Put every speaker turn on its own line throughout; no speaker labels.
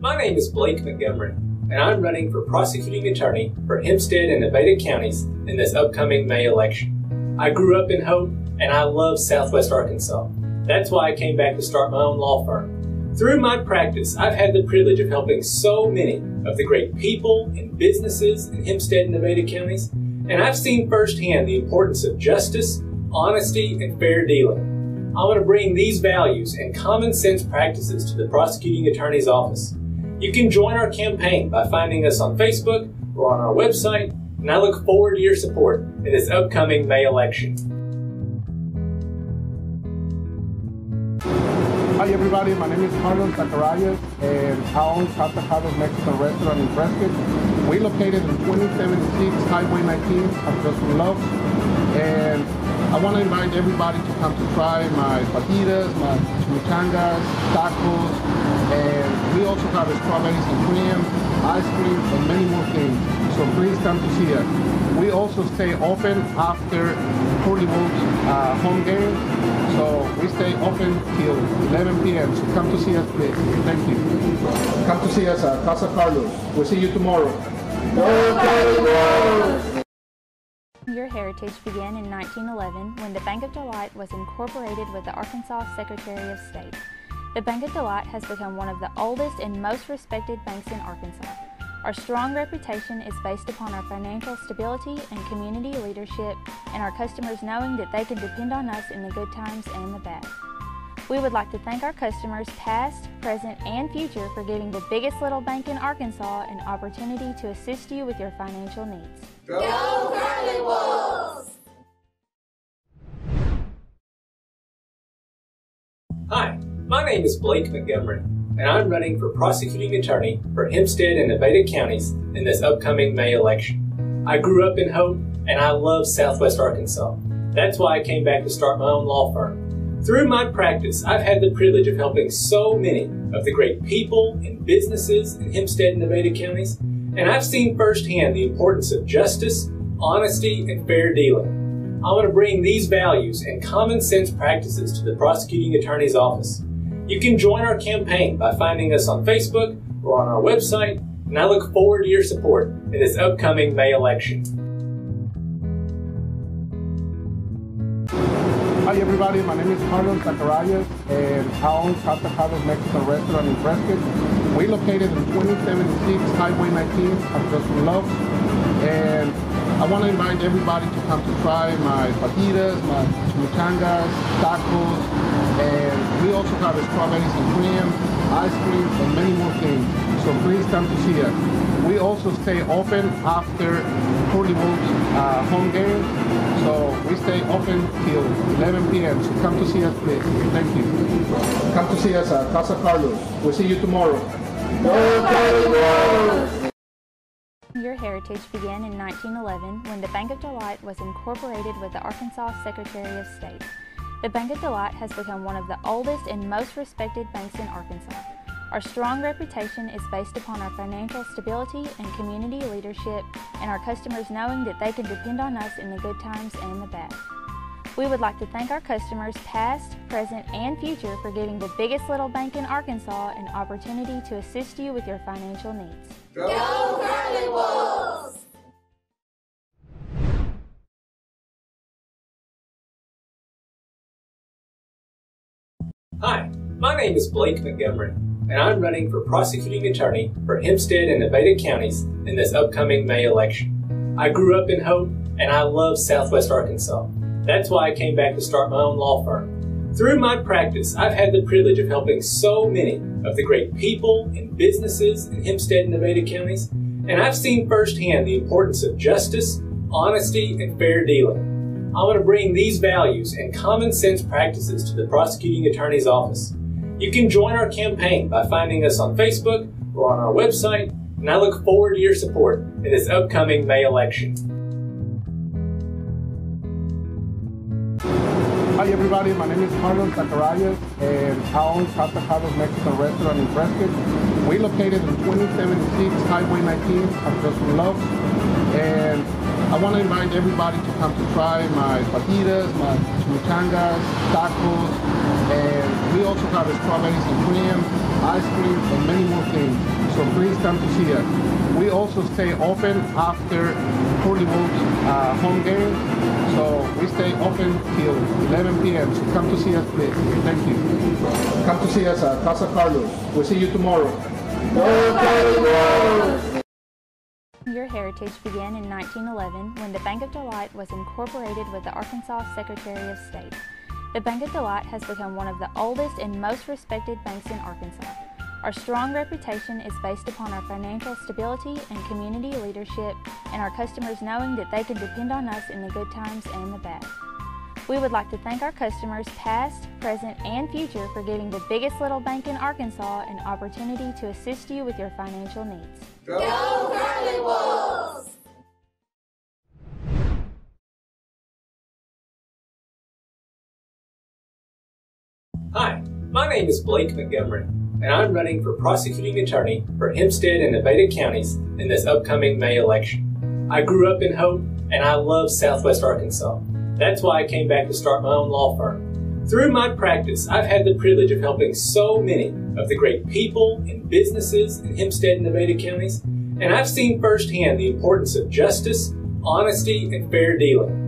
My name is Blake Montgomery, and I'm running for prosecuting attorney for Hempstead and Nevada counties in this upcoming May election. I grew up in Hope, and I love Southwest Arkansas. That's why I came back to start my own law firm. Through my practice, I've had the privilege of helping so many of the great people and businesses in Hempstead and Nevada counties, and I've seen firsthand the importance of justice, honesty, and fair dealing. I want to bring these values and common sense practices to the prosecuting attorney's office. You can join our campaign by finding us on Facebook or on our website, and I look forward to your support in this upcoming May election.
Hi everybody, my name is Carlos Zacharias and I own Casa Carlos Mexican Restaurant in Prescott. We're located in 2076 Highway 19 across from Love. And I want to invite everybody to come to try my fajitas, my chimichangas, tacos, and we also have strawberries and cream, ice cream, and many more things. So please come to see us. We also stay open after Curly Wolves home game. So we stay open till 11 p.m. So come to see us, please. Thank you. Come to see us at Casa Carlos. We'll see you tomorrow.
Your heritage began in 1911 when the Bank of Delight was incorporated with the Arkansas Secretary of State. The Bank of Delight has become one of the oldest and most respected banks in Arkansas. Our strong reputation is based upon our financial stability and community leadership, and our customers knowing that they can depend on us in the good times and the bad. We would like to thank our customers past, present, and future for giving the biggest little bank in Arkansas an opportunity to assist you with your financial needs.
Go Curly Wolves!
Hi, my name is Blake Montgomery, and I'm running for prosecuting attorney for Hempstead and Nevada counties in this upcoming May election. I grew up in Hope, and I love Southwest Arkansas. That's why I came back to start my own law firm. Through my practice, I've had the privilege of helping so many of the great people and businesses in Hempstead and Nevada counties, and I've seen firsthand the importance of justice, honesty, and fair dealing. I want to bring these values and common sense practices to the prosecuting attorney's office. You can join our campaign by finding us on Facebook or on our website, and I look forward to your support in this upcoming May election.
Hi everybody, my name is Carlos Zacharias and I own Casa Carlos Mexican Restaurant in Prescott. We're located in 2076 Highway 19 across from Love. And I want to invite everybody to come to try my fajitas, my chimichangas, tacos, and we also have strawberries and cream, ice cream, and many more things. So please come to see us. We also stay open after Curly Wolves home game. So we stay open till 11 p.m. So come to see us, please. Thank you. Come to see us at Casa Carlos. We'll see you tomorrow.
Your heritage began in 1911 when the Bank of Delight was incorporated with the Arkansas Secretary of State. The Bank of Delight has become one of the oldest and most respected banks in Arkansas. Our strong reputation is based upon our financial stability and community leadership, and our customers knowing that they can depend on us in the good times and the bad. We would like to thank our customers past, present, and future for giving the biggest little bank in Arkansas an opportunity to assist you with your financial needs.
Go Curly Wolves!
Hi, my name is Blake Montgomery, and I'm running for prosecuting attorney for Hempstead and Nevada counties in this upcoming May election. I grew up in Hope, and I love Southwest Arkansas. That's why I came back to start my own law firm. Through my practice, I've had the privilege of helping so many of the great people and businesses in Hempstead and Nevada counties, and I've seen firsthand the importance of justice, honesty, and fair dealing. I want to bring these values and common sense practices to the prosecuting attorney's office. You can join our campaign by finding us on Facebook or on our website, and I look forward to your support in this upcoming May election.
Hi everybody, my name is Carlos Zacharias and I own Casa Carlos Mexican Restaurant in Prescott. We're located in 2076 Highway 19 across from Love. And I want to invite everybody to come to try my fajitas, my chimichangas, tacos, and we also have strawberries and cream, ice cream, and many more things. So please come to see us. We also stay open after Curly Wolves home game. So we stay open till 11 p.m. So come to see us, please. Thank you. Come to see us at Casa Carlos. We'll see you tomorrow.
Go Curly Wolves!
Your heritage began in 1911 when the Bank of Delight was incorporated with the Arkansas Secretary of State. The Bank of Delight has become one of the oldest and most respected banks in Arkansas. Our strong reputation is based upon our financial stability and community leadership, and our customers knowing that they can depend on us in the good times and the bad. We would like to thank our customers past, present, and future for giving the biggest little bank in Arkansas an opportunity to assist you with your financial needs.
Go Curly Wolves!
Hi, my name is Blake Montgomery, and I'm running for prosecuting attorney for Hempstead and Nevada counties in this upcoming May election. I grew up in Hope, and I love Southwest Arkansas. That's why I came back to start my own law firm. Through my practice, I've had the privilege of helping so many of the great people and businesses in Hempstead and Nevada counties, and I've seen firsthand the importance of justice, honesty, and fair dealing.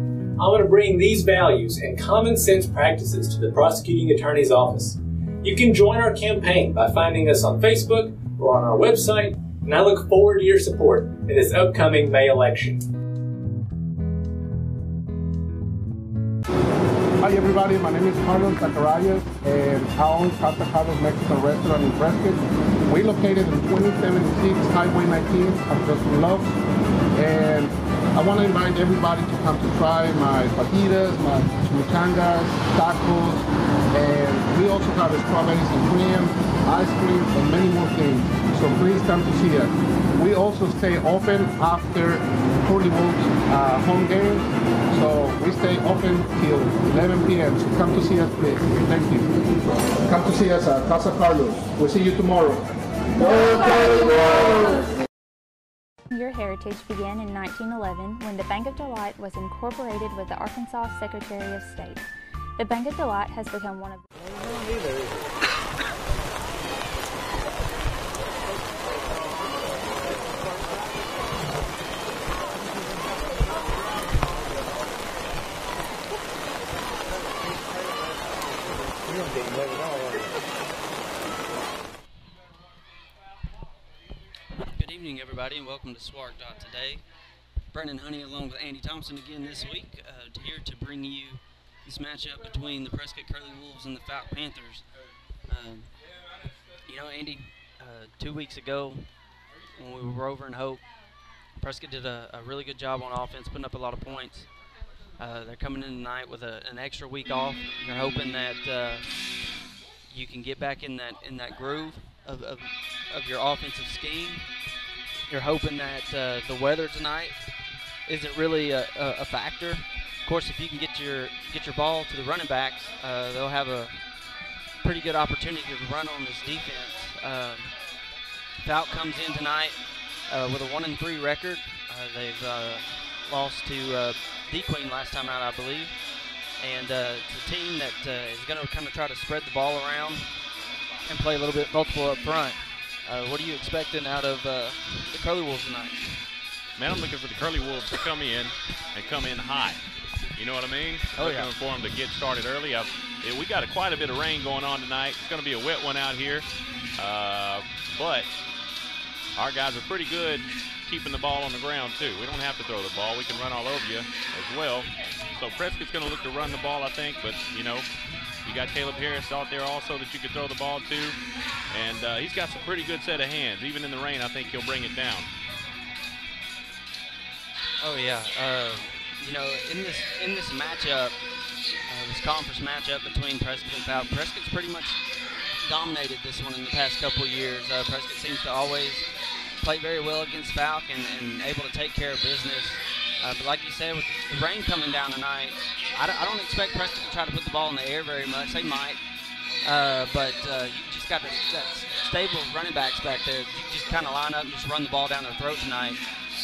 I want to bring these values and common sense practices to the prosecuting attorney's office. You can join our campaign by finding us on Facebook or on our website, and I look forward to your support in this upcoming May election.
Hi everybody, my name is Carlos Zacarias, and I own Casa Carlos Mexican Restaurant in Prescott. We're located in 2076 Highway 19 at Justin Loves, and I want to invite everybody to come to try my fajitas, my chimichangas, tacos, and we also have strawberries and cream, ice cream, and many more things. So please come to see us. We also stay open after Curly Wolves home game. So we stay open till 11 p.m. So come to see us, please. Thank you. Come to see us at Casa Carlos. We'll see you tomorrow.
Go Curly Wolves!
Your heritage began in 1911 when the Bank of Delight was incorporated with the Arkansas Secretary of State. The Bank of Delight has become one of
Good evening, everybody, and welcome to Swark Today. Brendan Honey along with Andy Thompson again this week, here to bring you this matchup between the Prescott Curly Wolves and the Fauke Panthers. You know, Andy, 2 weeks ago when we were over in Hope, Prescott did a really good job on offense, putting up a lot of points. They're coming in tonight with an extra week off. They're hoping that you can get back in that groove of your offensive scheme. You're hoping that the weather tonight isn't really a factor. Of course, if you can get your ball to the running backs, they'll have a pretty good opportunity to run on this defense. Fauke comes in tonight with a 1-3 record. They've lost to D-Queen last time out, I believe. And it's a team that is going to kind of try to spread the ball around and play a little bit multiple up front. What are you expecting out of the Curly Wolves tonight?
Man, I'm looking for the Curly Wolves to come in and come in high. You know what I mean?
Oh,
looking
yeah.
for them to get started early. We got quite a bit of rain going on tonight. It's going to be a wet one out here. But our guys are pretty good keeping the ball on the ground, too. We don't have to throw the ball. We can run all over you as well. So Prescott's going to look to run the ball, I think. But, you know, you got Caleb Harris out there also that you can throw the ball to. And he's got some pretty good set of hands. Even in the rain, I think he'll bring it down.
Oh, yeah. You know, in this matchup, this conference matchup between Prescott and Fauke, Prescott's pretty much dominated this one in the past couple of years. Prescott seems to always play very well against Fauke and able to take care of business. But like you said, with the rain coming down tonight, I don't expect Prescott to try to put the ball in the air very much. They might, but you just got that stable running backs back there. You just kind of line up and just run the ball down their throat tonight.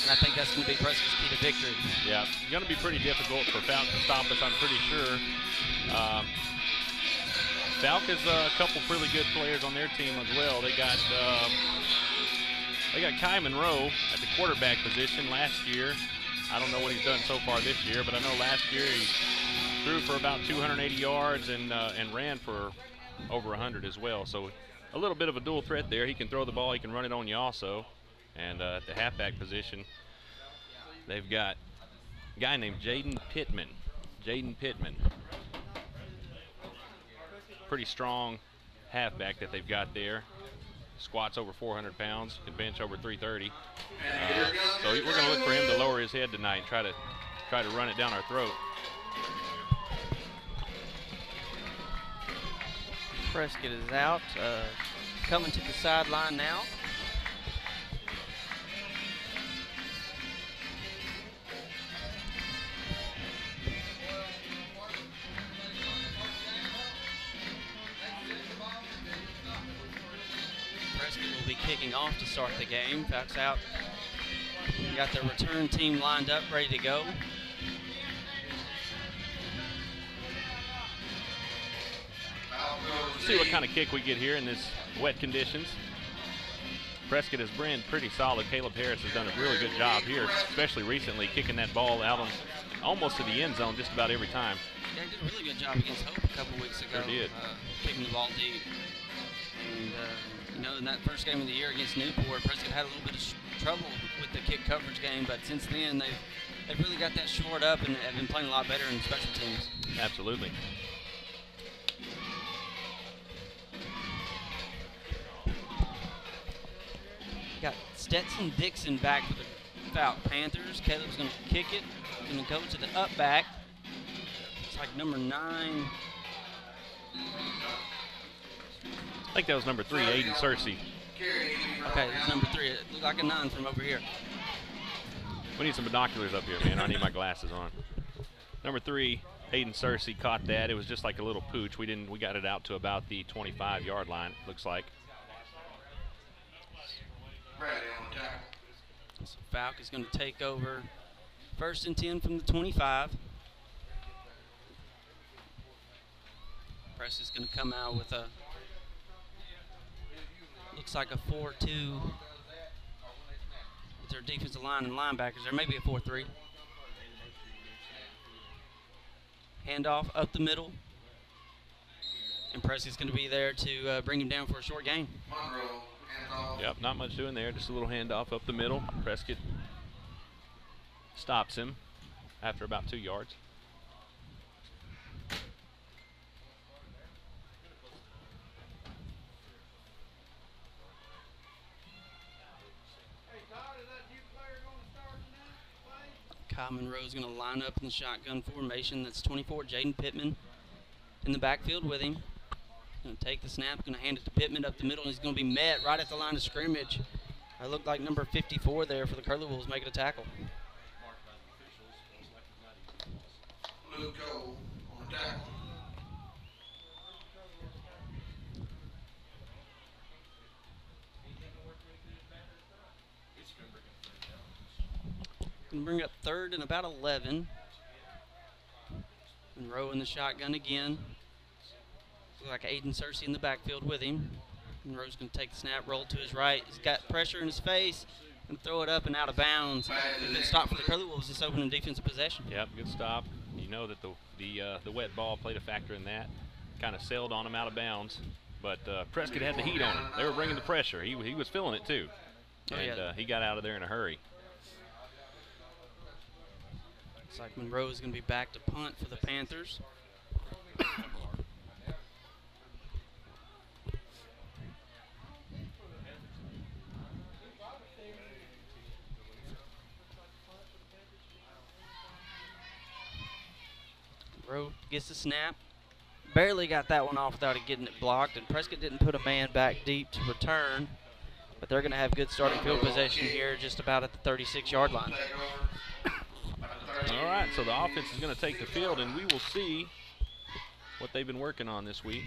And I think that's going to be Prescott's key to victory.
Yeah, it's going to be pretty difficult for Fauke to stop us, I'm pretty sure. Fauke has a couple really good players on their team as well. They got Kai Monroe at the quarterback position last year. I don't know what he's done so far this year, but I know last year he threw for about 280 yards and ran for over 100 as well. So a little bit of a dual threat there. He can throw the ball, he can run it on you also. And at the halfback position, they've got a guy named Jaden Pittman. Pretty strong halfback that they've got there. Squats over 400 pounds, can bench over 330. So we're going to look for him to lower his head tonight and try to run it down our throat.
Prescott is out, coming to the sideline now. Prescott will be kicking off to start the game. Fauke's out. Got the return team lined up, ready to go.
See what kind of kick we get here in this wet conditions. Prescott has been pretty solid. Caleb Harris has done a really good job here, especially recently, kicking that ball out on almost to the end zone just about every time.
Yeah, he did a really good job against Hope a couple weeks ago.
Sure did.
Kicking the ball deep. And, you know, in that first game of the year against Newport, Prescott had a little bit of trouble with the kick coverage game, but since then they've really got that shored up and have been playing a lot better in special teams.
Absolutely.
Got Stetson Dixon back for the Fauke Panthers. Caleb's going to kick it. Going to go to the up back. It's like number 9.
I think that was number 3, Aiden Searcy.
Okay, it's number 3. It looked like a 9 from over here.
We need some binoculars up here, man. I need my glasses on. Number 3, Aiden Searcy caught that. It was just like a little pooch. We got it out to about the 25-yard line, looks like.
So Fauke is going to take over 1st and 10 from the 25. Press is going to come out with a, looks like a 4-2 with their defensive line and linebackers. There may be a 4-3. Handoff up the middle. And Prescott's going to be there to bring him down for a short gain.
Yep, not much doing there. Just a little handoff up the middle. Prescott stops him after about 2 yards.
Kyle Monroe is going to line up in the shotgun formation. That's 24, Jaden Pittman in the backfield with him. Going to take the snap, going to hand it to Pittman up the middle, and he's going to be met right at the line of scrimmage. It looked like number 54 there for the Curly Wolves making a tackle.
Luke Cole on the tackle.
Going to bring up 3rd and about 11. Monroe in the shotgun again. Looks like Aiden Searcy in the backfield with him. Monroe's going to take the snap, roll to his right. He's got pressure in his face, and throw it up and out of bounds. A good stop for the Curly Wolves this opening defensive possession.
Yep, good stop. You know that the wet ball played a factor in that. Kind of sailed on him out of bounds. But Prescott had the heat on him. They were bringing the pressure. He was feeling it too. And he got out of there in a hurry.
Looks like Monroe is going to be back to punt for the Panthers. Monroe gets the snap. Barely got that one off without it getting it blocked, and Prescott didn't put a man back deep to return, but they're going to have good starting field possession here just about at the 36-yard line.
All right, so the offense is going to take the field, and we will see what they've been working on this week.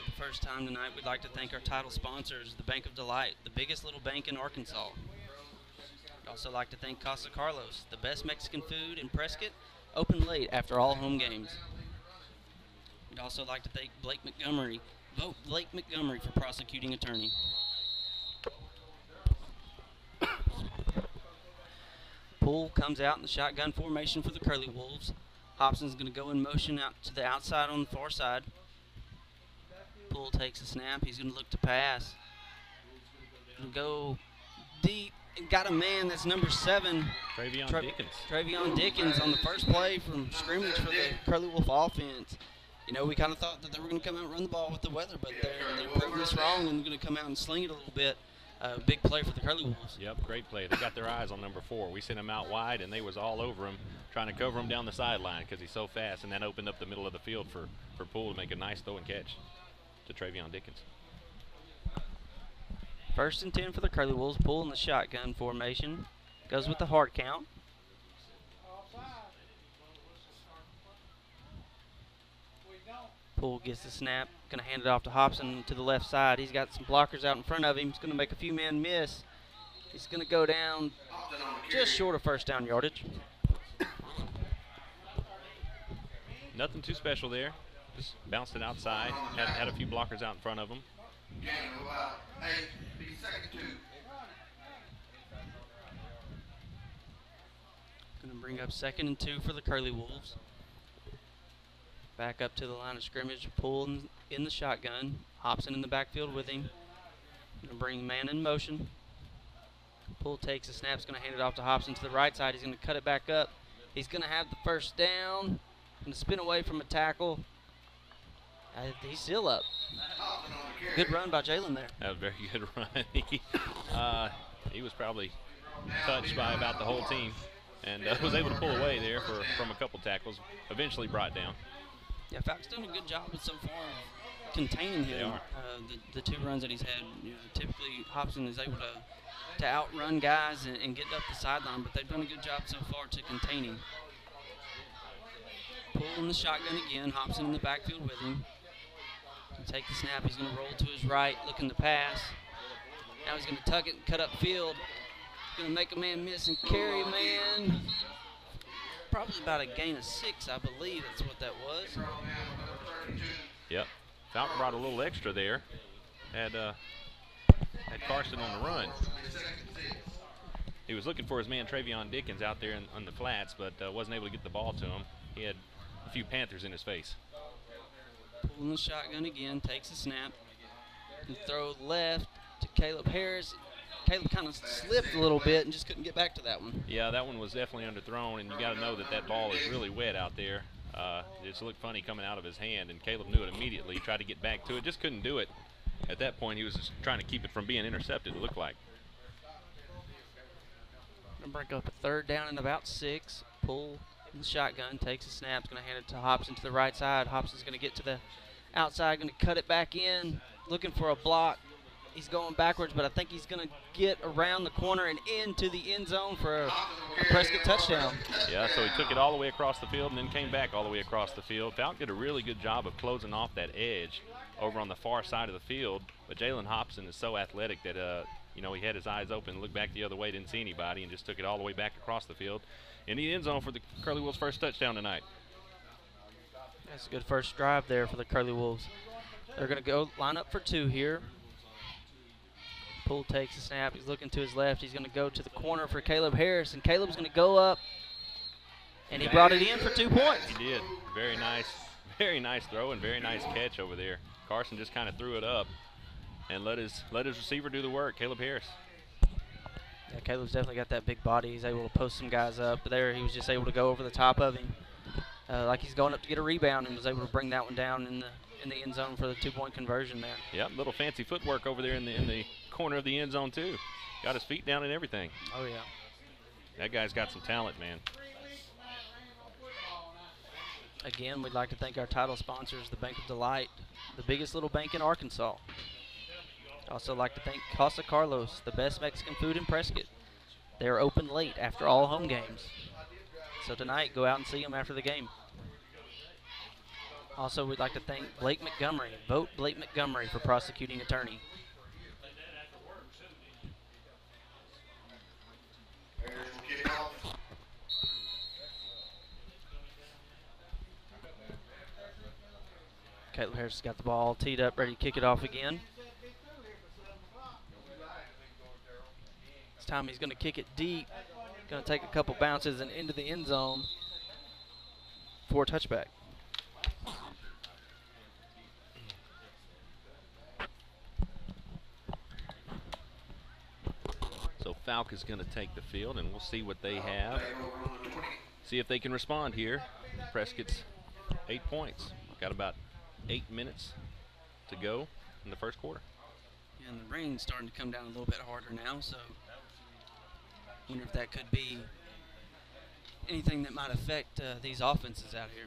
For the first time tonight, we'd like to thank our title sponsors, the Bank of Delight, the biggest little bank in Arkansas. We'd also like to thank Casa Carlos, the best Mexican food in Prescott, open late after all home games. We'd also like to thank Blake Montgomery. Vote Blake Montgomery for prosecuting attorney. Poole comes out in the shotgun formation for the Curly Wolves. Hobson's going to go in motion out to the outside on the far side. Poole takes a snap. He's going to look to pass. Going to go deep and got a man. That's number 7.
Travion Dickens.
Travion Dickens on the first play from scrimmage for the Curly Wolf offense. You know, we kind of thought that they were going to come out and run the ball with the weather, but they're proving us wrong and going to come out and sling it a little bit. Big play for the Curly Wolves.
Yep, great play. They got their eyes on number 4. We sent him out wide, and they was all over him, trying to cover him down the sideline because he's so fast, and that opened up the middle of the field for Poole to make a nice throw and catch to Travion Dickens.
1st and 10 for the Curly Wolves. Poole in the shotgun formation. Goes with the hard count. Poole gets the snap. Going to hand it off to Hobson to the left side. He's got some blockers out in front of him. He's going to make a few men miss. He's going to go down just short of first down yardage.
Nothing too special there. Just bounced it outside. Had a few blockers out in front of him. Going to bring up 2nd and 2 for the Curly Wolves. Back up to the line of scrimmage. Poole in the shotgun. Hobson in the backfield with him. Going to bring the man in motion. Poole takes a snap. He's going to hand it off to Hobson to the right side. He's going to cut it back up. He's going to have the first down. Going to spin away from a tackle. He's still up. Good run by Jalen there. That was a very good run. He was probably touched by about the whole team and was able to pull away there from a couple tackles. Eventually brought down.
Yeah, Fauke's done a good job so far of containing him. The 2 runs that he's had, you know, typically Hobson is able to outrun guys and get up the sideline, but they've done a good job so far to contain him. Poole in the shotgun again. Hobson in the backfield with him. He'll take the snap. He's going to roll to his right, looking to pass. Now he's going to tuck it and cut up field. Going to make a man miss and carry a man. Probably about a gain of 6, I believe that's what that was.
Yep. Fauke brought a little extra there. Had Carson on the run. He was looking for his man Travion Dickens out there on the flats, but wasn't able to get the ball to him. He had a few Panthers in his face.
Pulling the shotgun again, takes a snap. And throw left to Caleb Harris. Caleb kind of slipped a little bit and just couldn't get back to that one.
Yeah, that one was definitely underthrown, and you got to know that ball is really wet out there. It just looked funny coming out of his hand, and Caleb knew it immediately. He tried to get back to it, just couldn't do it. At that point, he was just trying to keep it from being intercepted, it looked like.
Gonna break up a 3rd down and about 6. Poole in the shotgun, takes a snap, gonna hand it to Hobson to the right side. Hobson's gonna get to the outside, gonna cut it back in, looking for a block. He's going backwards, but I think he's going to get around the corner and into the end zone for a Prescott touchdown.
Yeah, so he took it all the way across the field and then came back all the way across the field. Fauke did a really good job of closing off that edge over on the far side of the field, but Jalen Hobson is so athletic that, you know, he had his eyes open, looked back the other way, didn't see anybody, and just took it all the way back across the field in the end zone for the Curly Wolves' first touchdown tonight.
That's a good first drive there for the Curly Wolves. They're going to go line up for 2 here. Poole takes a snap. He's looking to his left. He's going to go to the corner for Caleb Harris, and Caleb's going to go up, and he brought it in for 2 points.
He did. Very nice throw and very nice catch over there. Carson just kind of threw it up and let his receiver do the work, Caleb Harris.
Yeah, Caleb's definitely got that big body. He's able to post some guys up. But there he was just able to go over the top of him. Like he's going up to get a rebound and was able to bring that one down in the end zone for the 2-point conversion there.
Yep, little fancy footwork over there in the corner of the end zone too. Got his feet down and everything.
Oh yeah.
That guy's got some talent, man.
Again, we'd like to thank our title sponsors, the Bank of Delight, the biggest little bank in Arkansas. Also like to thank Casa Carlos, the best Mexican food in Prescott. They are open late after all home games. So tonight, go out and see them after the game. Also, we'd like to thank Blake Montgomery. Vote Blake Montgomery for prosecuting attorney. Caitlin Harris has got the ball teed up, ready to kick it off again. This time he's going to kick it deep. Going to take a couple bounces and into the end zone for a touchback.
So Fauke is going to take the field, and we'll see what they have. See if they can respond here. Prescott's 8 points. Got about 8 minutes to go in the first quarter.
Yeah, and the rain's starting to come down a little bit harder now, so I wonder if that could be anything that might affect these offenses out here.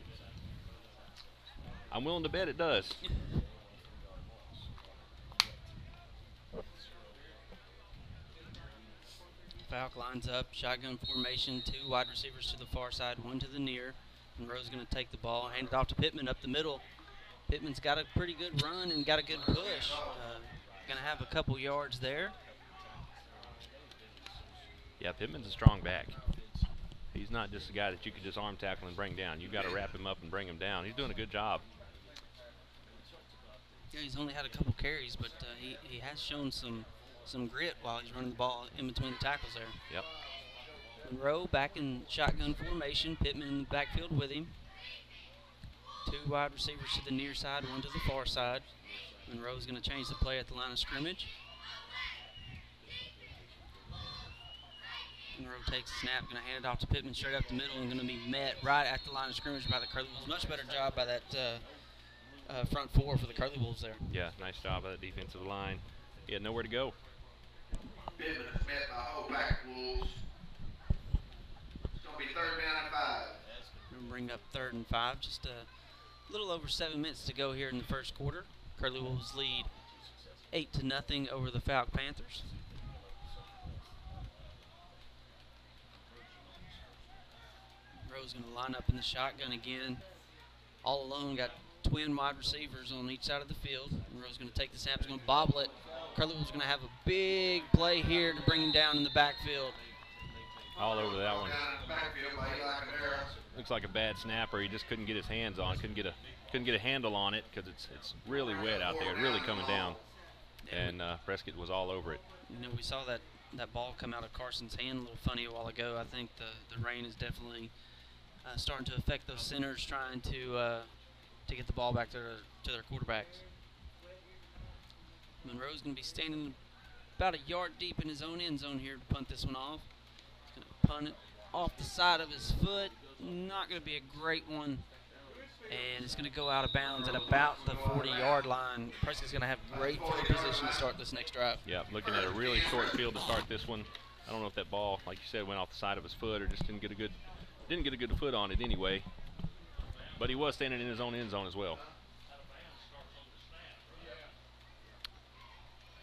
I'm willing to bet it does.
Fauke lines up, shotgun formation, 2 wide receivers to the far side, 1 to the near. Monroe's going to take the ball, hand it off to Pittman up the middle. Pittman's got a pretty good run and got a good push. Going to have a couple yards there.
Yeah, Pittman's a strong back. He's not just a guy that you could just arm tackle and bring down. You've got to wrap him up and bring him down. He's doing a good job.
Yeah, he's only had a couple carries, but he has shown some grit while he's running the ball in between the tackles there.
Yep.
Monroe back in shotgun formation. Pittman in the backfield with him. 2 wide receivers to the near side, 1 to the far side. Monroe's going to change the play at the line of scrimmage. Monroe takes the snap, going to hand it off to Pittman straight up the middle, and going to be met right at the line of scrimmage by the Curly Wolves. Much better job by that front 4 for the Curly Wolves there.
Yeah, nice job by that defensive line. He had nowhere to go.
Pittman has met my whole back, Wolves. It's going to be 3rd down and 5.
We're going to bring up 3rd and 5. Just a little over 7 minutes to go here in the first quarter. Curly Wolves lead 8-0 over the Fauke Panthers. Monroe's going to line up in the shotgun again. All alone, got twin wide receivers on each side of the field. Monroe's going to take the snap, he's going to bobble it. Curly Wolves going to have a big play here to bring him down in the backfield.
All over that one.
Down in the backfield by Eli Cadera.
Looks like a bad snapper. He just couldn't get his hands on. Couldn't get a handle on it because it's really wet out there. Really coming down. And Prescott was all over it.
You know, we saw that ball come out of Carson's hand a little funny a while ago. I think the rain is definitely starting to affect those centers trying to get the ball back to their quarterbacks. Monroe's going to be standing about a yard deep in his own end zone here to punt this one off. He's going to punt it off the side of his foot. Not going to be a great one. And it's going to go out of bounds at about the 40-yard line. Prescott's going to have great field position to start this next drive.
Yeah, looking at a really short field to start this one. I don't know if that ball, like you said, went off the side of his foot or just didn't get a good foot on it anyway. But he was standing in his own end zone as well.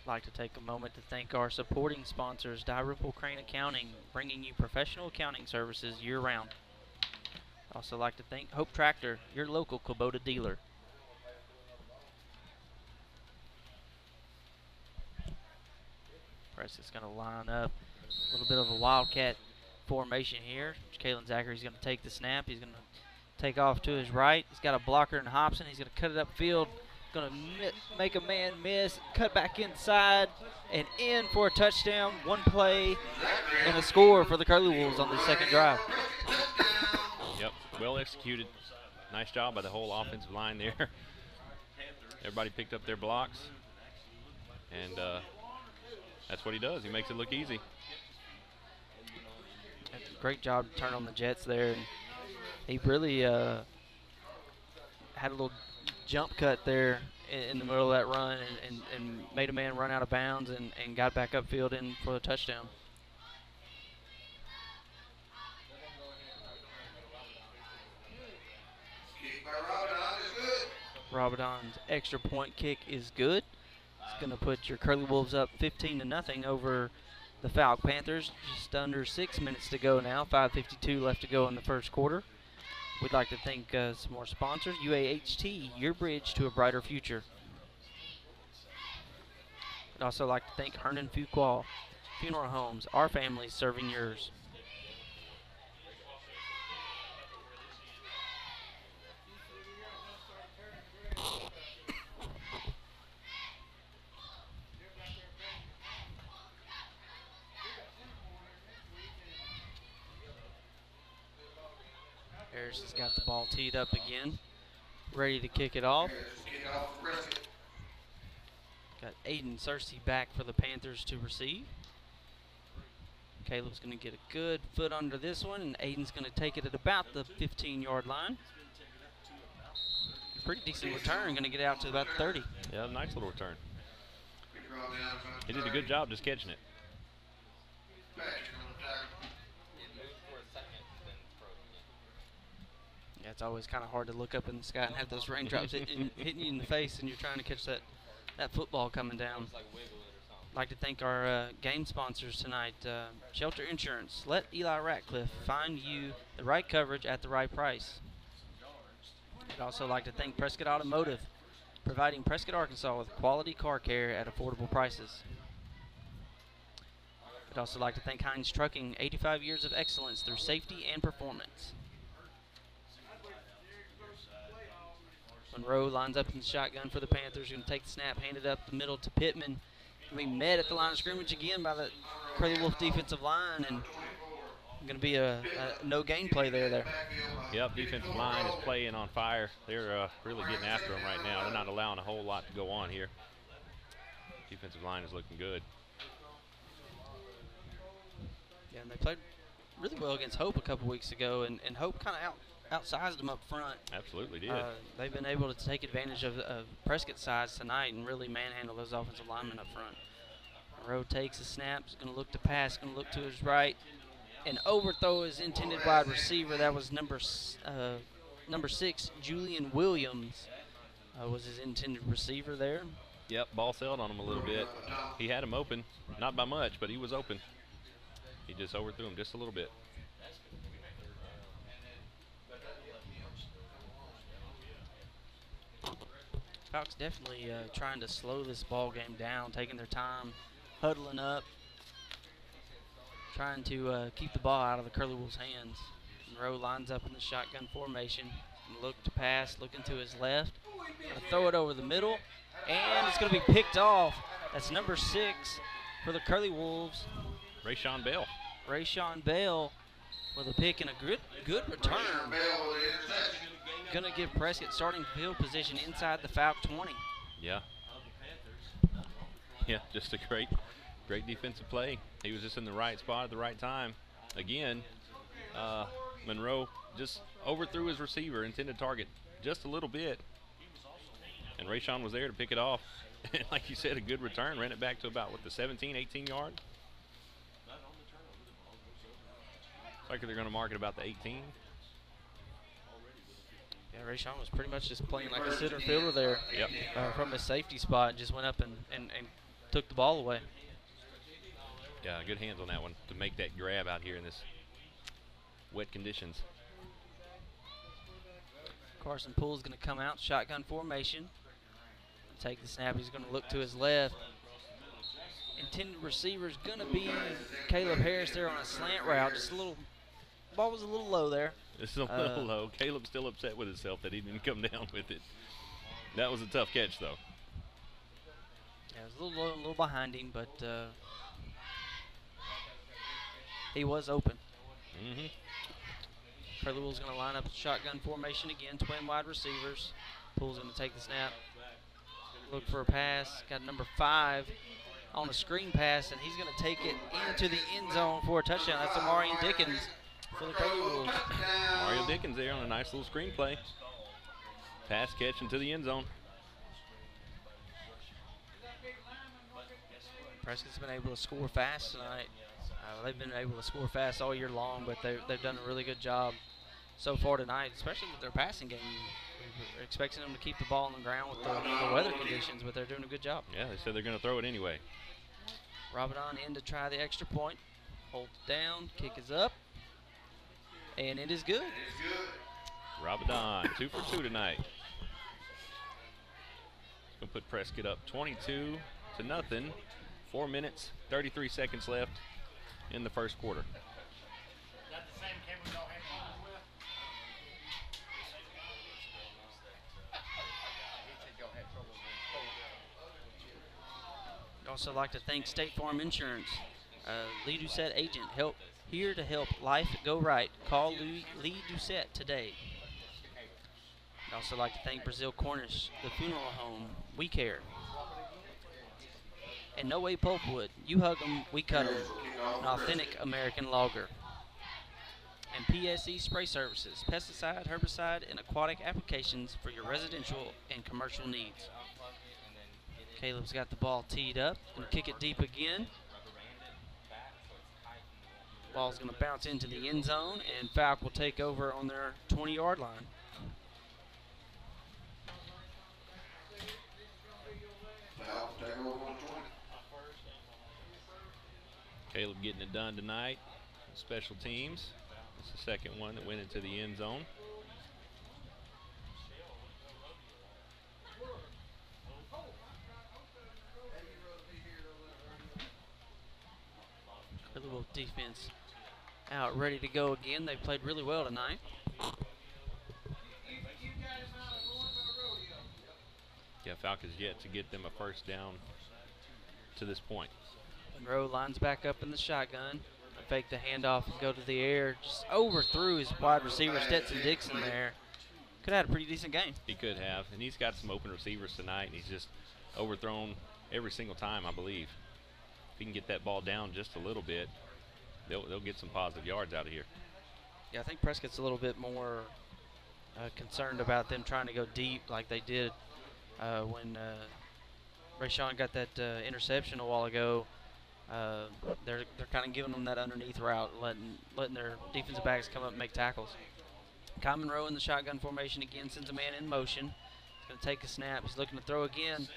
I'd like to take a moment to thank our supporting sponsors, Dalrymple Crane Accounting, bringing you professional accounting services year-round. I'd also like to thank Hope Tractor, your local Kubota dealer. Prescott's going to line up a little bit of a wildcat formation here. Kalen Zachary's going to take the snap. He's going to take off to his right. He's got a blocker in Hobson. He's going to cut it upfield. Going to make a man miss, cut back inside, and in for a touchdown. One play and a score for the Curly Wolves on the second drive.
Yep, well executed. Nice job by the whole offensive line there. Everybody picked up their blocks, and that's what he does. He makes it look easy.
That's a great job to turn on the Jets there. And he really had a little jump cut there in the middle of that run and made a man run out of bounds and got back upfield in for the touchdown.
Kick by Robinson is good.
Rabadon's extra point kick is good. It's going to put your Curly Wolves up 15-0 over the Fauke Panthers. Just under 6 minutes to go now. 5:52 left to go in the first quarter. We'd like to thank some more sponsors. UAHT, your bridge to a brighter future. We'd also like to thank Hernan Fuqua Funeral Homes, our family serving yours. Harris has got the ball teed up again, ready to kick it off.
Kick off for Prescott.
Got Aiden Searcy back for the Panthers to receive. Caleb's going to get a good foot under this one, and Aiden's going to take it at about the 15-yard line. Pretty decent return, going to get out to about 30.
Yeah, nice little return.
Big draw down about
He did a good job just catching it.
Patrick on the tackle.
Yeah, it's always kind of hard to look up in the sky and have those raindrops hitting you in the face, and you're trying to catch that football coming down. I'd like to thank our game sponsors tonight, Shelter Insurance. Let Eli Ratcliffe find you the right coverage at the right price. I'd also like to thank Prescott Automotive, providing Prescott, Arkansas with quality car care at affordable prices. I'd also like to thank Heinz Trucking, 85 years of excellence through safety and performance. Monroe lines up in the shotgun for the Panthers. Going to take the snap, hand it up the middle to Pittman. We met at the line of scrimmage again by the Curly Wolf defensive line, and going to be a no gain play there.
Yep, defensive line is playing on fire. They're really getting after them right now. They're not allowing a whole lot to go on here. Defensive line is looking good.
Yeah, and they played really well against Hope a couple weeks ago, and Hope kind of outsized them up front.
Absolutely did.
They've been able to take advantage of Prescott's size tonight and really manhandle those offensive linemen up front. Monroe takes a snap, is going to look to pass, going to look to his right, and overthrow his intended wide receiver. That was number 6, Julian Williams, was his intended receiver there.
Yep, ball sailed on him a little bit. He had him open, not by much, but he was open. He just overthrew him just a little bit.
Fauke's definitely trying to slow this ball game down, taking their time, huddling up, trying to keep the ball out of the Curly Wolves' hands. Monroe lines up in the shotgun formation, look to pass, looking to his left, throw it over the middle, and it's going to be picked off. That's number 6 for the Curly Wolves.
Rayshawn Bell.
Rayshawn Bell with a pick and a good return. Going to give Prescott starting field position inside the Fauke 20.
Yeah. Yeah, just a great defensive play. He was just in the right spot at the right time. Again, Monroe just overthrew his receiver, intended target just a little bit. And Rayshawn was there to pick it off. And like you said, a good return. Ran it back to about, the 17, 18 yard? Looks like they're going to mark it about the 18.
Yeah, Rayshawn was pretty much just playing like a center fielder there.
Yep.
From his safety spot, just went up and took the ball away.
Yeah, good hands on that one to make that grab out here in this wet conditions.
Carson Poole's going to come out, shotgun formation. Take the snap, he's going to look to his left. Intended receiver is going to be Caleb Harris there on a slant route. Just a little, ball was a little low there.
It's a little low. Caleb's still upset with himself that he didn't come down with it. That was a tough catch, though.
Yeah, it was a little low, a little behind him, but he was open.
Mm-hmm.
Curly Wolves going to line up shotgun formation again, twin wide receivers. Poole's going to take the snap, look for a pass. Got number 5 on a screen pass, and he's going to take it into the end zone for a touchdown. That's Amarian Dickens for the Curly Wolves.
Mario Dickens there on a nice little screen play. Pass catch into the end zone.
Prescott's been able to score fast tonight. They've been able to score fast all year long, but they've done a really good job so far tonight, especially with their passing game. We're expecting them to keep the ball on the ground with the weather conditions, but they're doing a good job.
Yeah, they said they're going to throw it anyway.
Rabadon in to try the extra point. Hold it down, kick is up, and it is good.
Rabadon, 2 for 2 tonight. Going to put Prescott up 22-0. 4 minutes, 33 seconds left in the first quarter. I'd also like to thank State Farm Insurance. Lee Doucette agent. Help
Here to help life go right, call Lee Doucette today. I'd also like to thank Brazil Cornish, the funeral home, We Care. And No Way Pulpwood, you hug 'em, we cut 'em, an authentic American logger. And PSE Spray Services, pesticide, herbicide, and aquatic applications for your residential and commercial needs. Caleb's got the ball teed up, gonna kick it deep again. Ball's gonna bounce into the end zone, and Fauke will take over on their 20-yard line.
Caleb getting it done tonight. Special teams. It's the second one that went into the end zone.
Curlywell defense out ready to go again. They played really well tonight.
Yeah, Fauke has yet to get them a first down to this point.
Monroe lines back up in the shotgun. Fake the handoff and go to the air. Just overthrew his wide receiver, Stetson Dixon there. Could have had a pretty decent game.
He could have, and he's got some open receivers tonight, and he's just overthrown every single time, I believe. If he can get that ball down just a little bit, they'll get some positive yards out of here.
Yeah, I think Prescott's a little bit more concerned about them trying to go deep like they did when Rayshawn got that interception a while ago. They're kind of giving them that underneath route, letting their defensive backs come up and make tackles. Kyle Monroe in the shotgun formation again, sends a man in motion. He's going to take a snap. He's looking to throw again.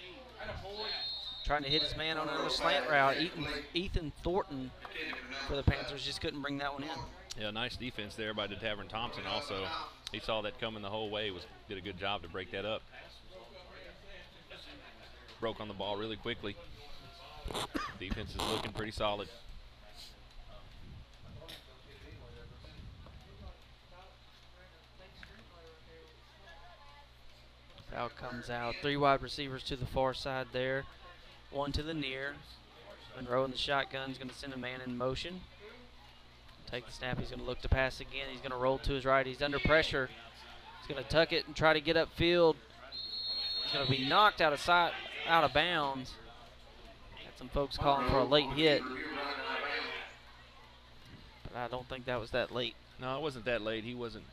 Trying to hit his man on another slant route. Ethan Thornton for the Panthers just couldn't bring that one in.
Yeah, nice defense there by DeTavern Thompson also. He saw that coming the whole way, did a good job to break that up. Broke on the ball really quickly. Defense is looking pretty solid.
Fauke comes out. 3 wide receivers to the far side there. 1 to the near. Monroe in the shotgun is going to send a man in motion. Take the snap. He's going to look to pass again. He's going to roll to his right. He's under pressure. He's going to tuck it and try to get upfield. He's going to be knocked out of bounds. Had some folks calling for a late hit. But I don't think that was that late.
No, it wasn't that late. He wasn't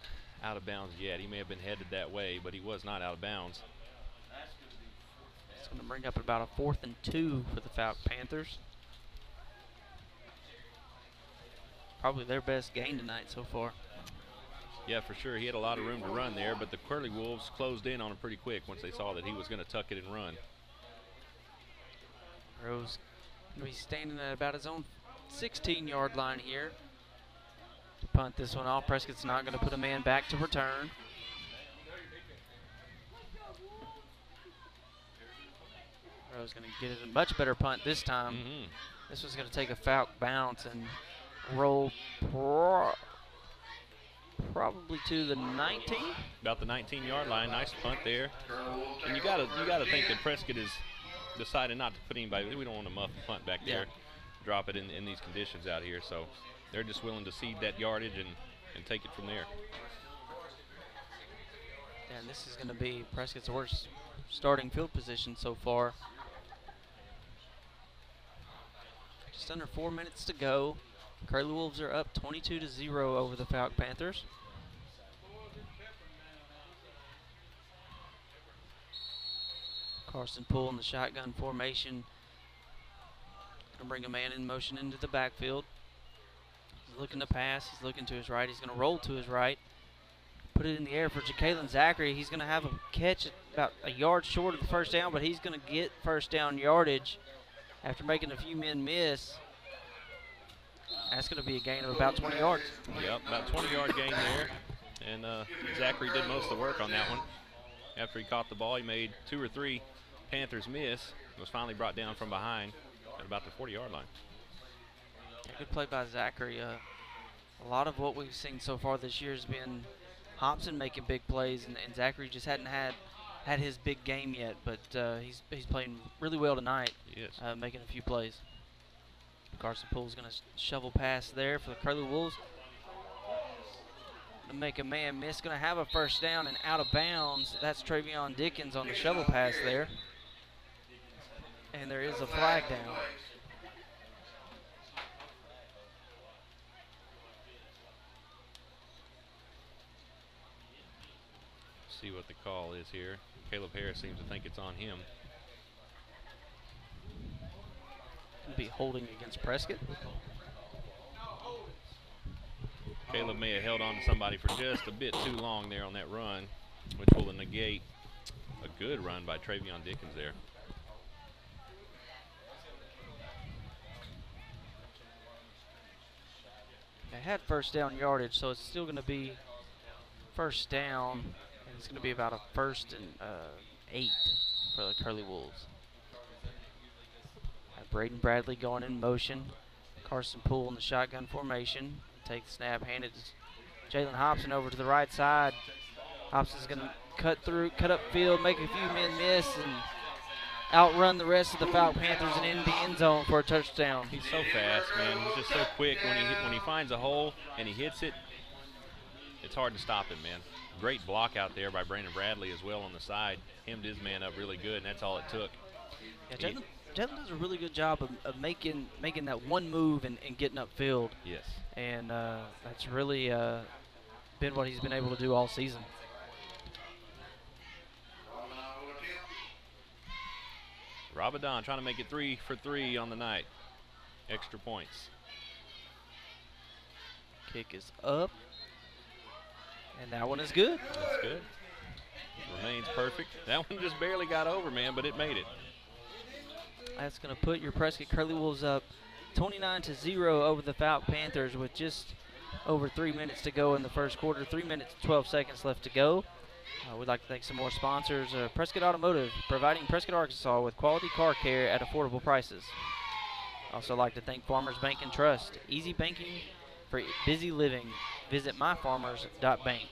out of bounds yet. He may have been headed that way, but he was not out of bounds.
It's going to bring up about a 4th and 2 for the Fauke Panthers. Probably their best game tonight so far.
Yeah, for sure. He had a lot of room to run there, but the Curly Wolves closed in on him pretty quick once they saw that he was going to tuck it and run.
Rose going to be standing at about his own 16-yard line here. To punt this one off. Prescott's not going to put a man back to return. Rose going to get it a much better punt this time. This was going to take a Fauke bounce and roll probably to the 19.
About the 19-yard line. Nice punt there. And you gotta think that Prescott has decided not to put anybody. We don't want to muff a punt back there. Drop it in these conditions out here. So they're just willing to cede that yardage and take it from there.
And this is going to be Prescott's worst starting field position so far. Just under 4 minutes to go. Curly Wolves are up 22-0 over the Fauke Panthers. Carson Poole in the shotgun formation. Going to bring a man in motion into the backfield. He's looking to pass. He's looking to his right. He's going to roll to his right. Put it in the air for Ja'Kalen Zachary. He's going to have a catch at about a yard short of the first down, but he's going to get first down yardage after making a few men miss. That's going to be a gain of about 20 yards.
Yep, about 20-yard gain there. And Zachary did most of the work on that one. After he caught the ball, he made 2 or 3 Panthers miss. Was finally brought down from behind at about the 40-yard line.
Yeah, good play by Zachary. A lot of what we've seen so far this year has been Hobson making big plays, and Zachary just hadn't had his big game yet, but he's playing really well tonight,
He is.
making a few plays. Carson Poole's going to shovel pass there for the Curly Wolves. To make a man miss, going to have a first down and out of bounds. That's Travion Dickens on the shovel pass there. And there is a flag down.
See what the call is here. Caleb Harris seems to think it's on him.
Could be holding against Prescott.
Caleb may have held on to somebody for just a bit too long there on that run, which will negate a good run by Travion Dickens there.
They had first down yardage, so it's still going to be first down, and it's going to be about a 1st and 8 for the Curly Wolves. Braden Bradley going in motion. Carson Poole in the shotgun formation. Take the snap, handed to Jalen Hobson over to the right side. Hobson's going to cut up field, make a few men miss, and outrun the rest of the Fauke Panthers and in the end zone for a touchdown.
He's so fast, man. He's just so quick. When he finds a hole and he hits it, it's hard to stop him, man. Great block out there by Brandon Bradley as well on the side. Hemmed his man up really good, and that's all it took.
Yeah, Jalen does a really good job of making that one move and getting upfield.
Yes.
And that's really been what he's been able to do all season.
Rabadon trying to make it 3 for 3 on the night. Extra points.
Kick is up. And that one is good.
That's good. Remains perfect. That one just barely got over, man, but it made it.
That's going to put your Prescott Curly Wolves up 29-0 over the Fauke Panthers with just over 3 minutes to go in the first quarter. 3 minutes, 12 seconds left to go. We'd like to thank some more sponsors. Prescott Automotive, providing Prescott, Arkansas with quality car care at affordable prices. Also like to thank Farmers Bank and Trust. Easy banking for busy living. Visit myfarmers.bank.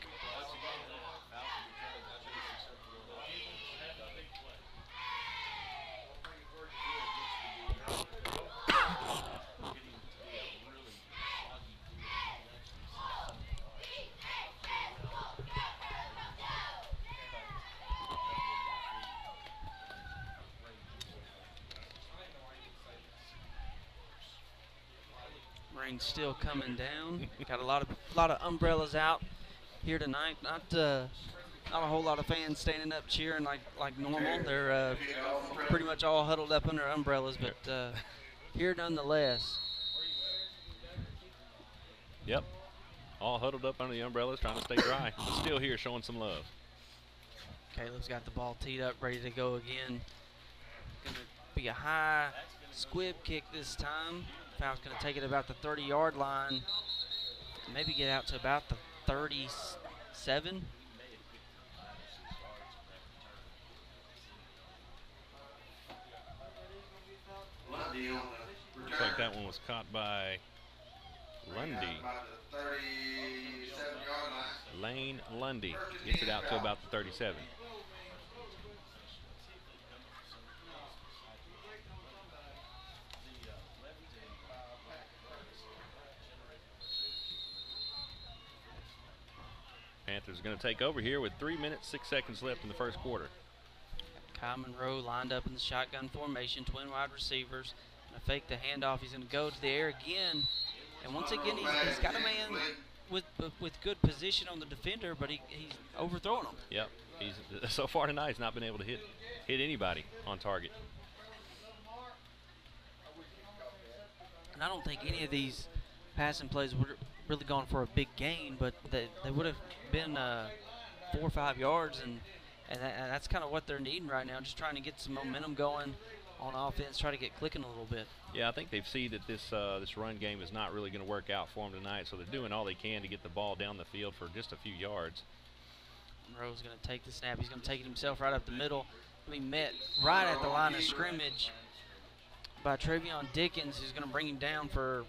Rain's still coming down. Got a lot of umbrellas out here tonight. Not a whole lot of fans standing up cheering like normal. They're pretty much all huddled up under umbrellas, but here nonetheless.
Yep. All huddled up under the umbrellas, trying to stay dry. But still here, showing some love.
Caleb's got the ball teed up, ready to go again. Gonna be a high squib kick this time. Fauke's going to take it about the 30-yard line, maybe get out to about the 37.
Looks like that one was caught by Lundy. Lane Lundy gets it out to about the 37. Panthers are going to take over here with 3 minutes, 6 seconds left in the first quarter.
Kyle Monroe lined up in the shotgun formation, twin wide receivers. Gonna fake the handoff. He's going to go to the air again. And once again, he's got a man with good position on the defender, but he's overthrowing him.
Yep. So far tonight, he's not been able to hit anybody on target.
And I don't think any of these passing plays would really gone for a big gain, but they would have been 4 or 5 yards, and that's kind of what they're needing right now, just trying to get some momentum going on offense, try to get clicking a little bit.
Yeah, I think they've seen that this run game is not really going to work out for them tonight, so they're doing all they can to get the ball down the field for just a few yards.
Monroe's going to take the snap. He's going to take it himself right up the middle. Be met right at the line of scrimmage by Travion Dickens, who's going to bring him down for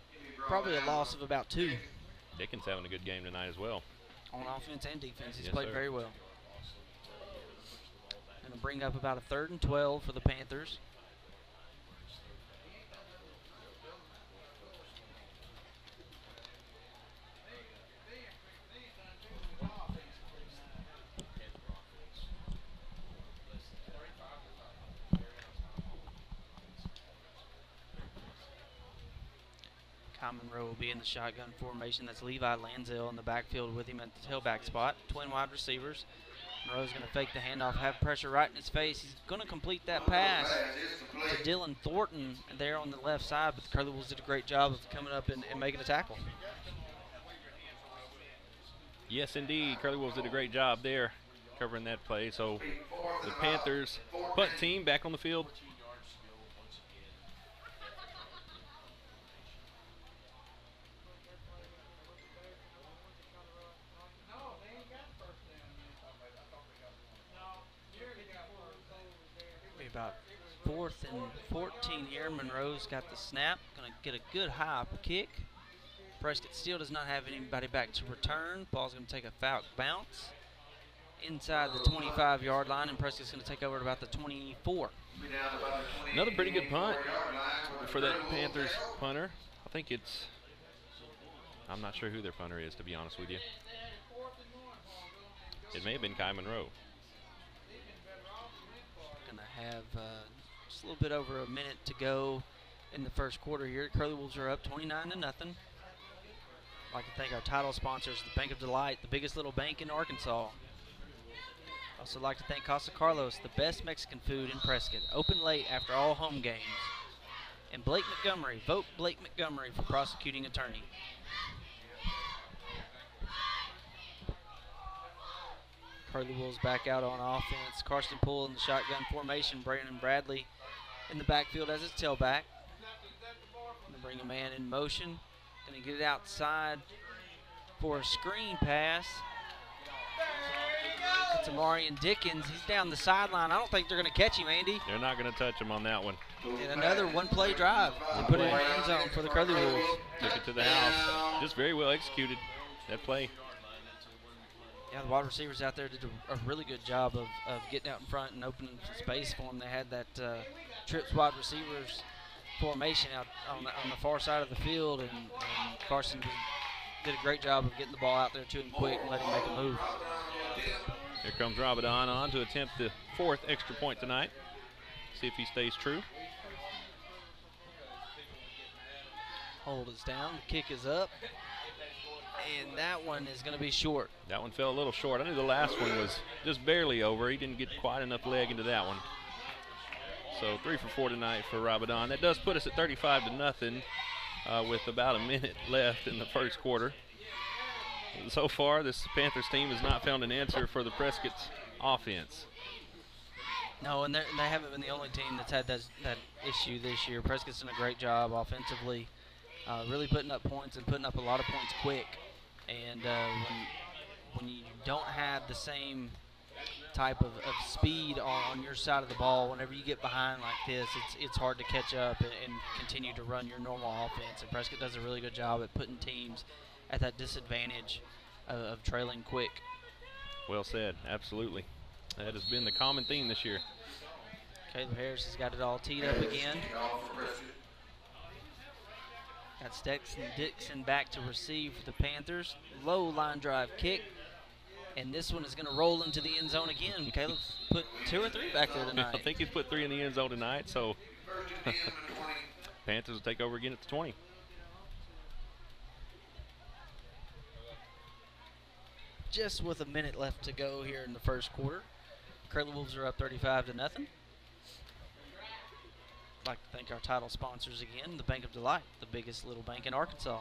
probably a loss of about 2.
Dickens having a good game tonight as well.
On offense and defense, he's
Yes,
played
sir.
very well. Going to bring up about a 3rd and 12 for the Panthers. Ty Monroe will be in the shotgun formation. That's Levi Lanzell in the backfield with him at the tailback spot. Twin wide receivers. Monroe's going to fake the handoff, have pressure right in his face. He's going to complete that pass to Dylan Thornton there on the left side, but the Curly Wolves did a great job of coming up and making a tackle.
Yes, indeed. Curly Wolves did a great job there covering that play. So the Panthers punt team back on the field.
About 4th and 14 here. Monroe's got the snap. Going to get a good high kick. Prescott still does not have anybody back to return. Ball's going to take a Fauke bounce inside the 25-yard line, and Prescott's going to take over at about the 24.
Another pretty good punt for that Panthers punter. I think I'm not sure who their punter is, to be honest with you. It may have been Kai Monroe.
Going to have just a little bit over a minute to go in the first quarter here. Curly Wolves are up 29-0. I'd like to thank our title sponsors, the Bank of Delight, the biggest little bank in Arkansas. Also like to thank Casa Carlos, the best Mexican food in Prescott, open late after all home games. And Blake Montgomery, vote Blake Montgomery for prosecuting attorney. Curly Wolves back out on offense. Carson Poole in the shotgun formation. Brandon Bradley in the backfield as his tailback. Gonna bring a man in motion. Gonna get it outside for a screen pass. It's Amarian Dickens. He's down the sideline. I don't think they're gonna catch him, Andy.
They're not gonna touch him on that one.
And another one-play drive. They put it in the end zone for the Curly Wolves.
Took it to the house. Just very well executed, that play.
Yeah, the wide receivers out there did a really good job of getting out in front and opening some space for them. They had that trips wide receivers formation out on the far side of the field, and Carson did a great job of getting the ball out there to him quick and letting him make a move.
Here comes Rabadon on to attempt the 4th extra point tonight. See if he stays true.
Hold is down, the kick is up, and that one is going to be short.
That one fell a little short. I knew the last one was just barely over. He didn't get quite enough leg into that one. So 3 for 4 tonight for Rabadon. That does put us at 35-0 with about a minute left in the first quarter. So far, this Panthers team has not found an answer for the Prescott's offense.
No, and they haven't been the only team that's had that issue this year. Prescott's done a great job offensively, really putting up points and putting up a lot of points quick. And when you don't have the same type of speed on your side of the ball, whenever you get behind like this, it's hard to catch up and continue to run your normal offense. And Prescott does a really good job at putting teams at that disadvantage of trailing quick.
Well said, absolutely. That has been the common theme this year.
Caleb Harris has got it all teed up again. Got Stetson Dixon back to receive for the Panthers. Low line drive kick. And this one is going to roll into the end zone again. Caleb's put 2 or 3 back there tonight.
I think he's put 3 in the end zone tonight, so Panthers will take over again at the 20.
Just with a minute left to go here in the first quarter. Curly Wolves are up 35-0. I'd like to thank our title sponsors again, the Bank of Delight, the biggest little bank in Arkansas.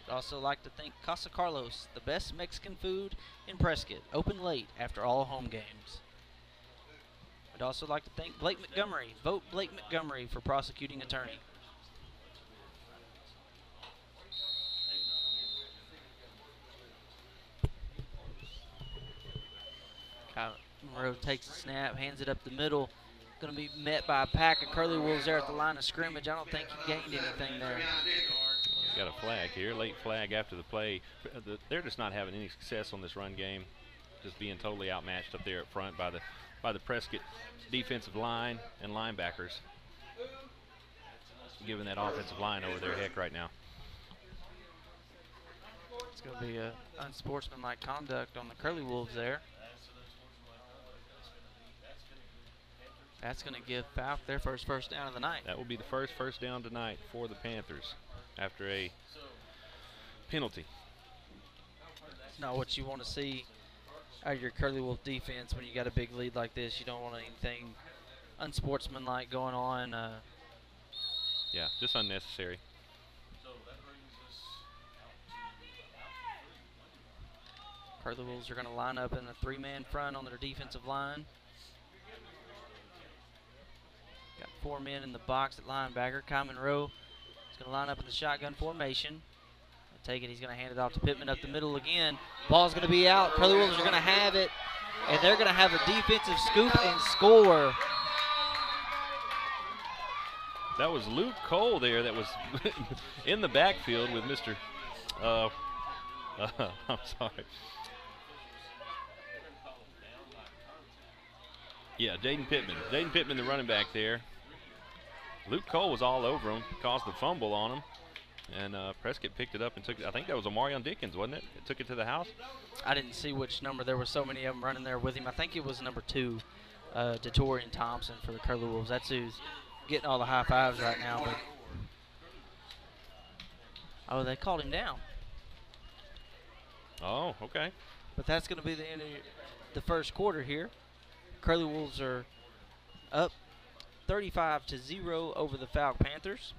I'd also like to thank Casa Carlos, the best Mexican food in Prescott, open late after all home games. I'd also like to thank Blake Montgomery. Vote Blake Montgomery for prosecuting attorney. Monroe takes the snap, hands it up the middle. Going to be met by a pack of Curly Wolves there at the line of scrimmage. I don't think he gained anything there.
Got a flag here, late flag after the play. They're just not having any success on this run game, just being totally outmatched up there up front by the Prescott defensive line and linebackers, giving that offensive line over their heck right now.
It's going to be a unsportsmanlike conduct on the Curly Wolves there. That's going to give Fauke their first down of the night.
That will be the first down tonight for the Panthers. after a penalty.
It's not what you want to see out of your Curly Wolf defense when you got a big lead like this. You don't want anything unsportsmanlike going on.
Yeah, just unnecessary.
Curly Wolves are going to line up in a 3-man front on their defensive line. Got 4 men in the box at linebacker. Kyle Monroe is going to line up in the shotgun formation. Take it, he's going to hand it off to Pittman up the middle again. Ball's going to be out. Curly Wolves are going to have it, and they're going to have a defensive scoop and score.
That was Luke Cole there that was in the backfield with Mr. I'm sorry. Yeah, Jaden Pittman. Jaden Pittman, the running back there. Luke Cole was all over him, caused the fumble on him, and Prescott picked it up and took it. I think that was Omarion Dickens, wasn't it? It took it to the house.
I didn't see which number. There were so many of them running there with him. I think it was number 2, Detorian Thompson for the Curly Wolves. That's who's getting all the high fives right now. But oh, they called him down.
Oh, okay.
But that's going to be the end of the first quarter here. Curly Wolves are up 35-0 over the Fauke Panthers.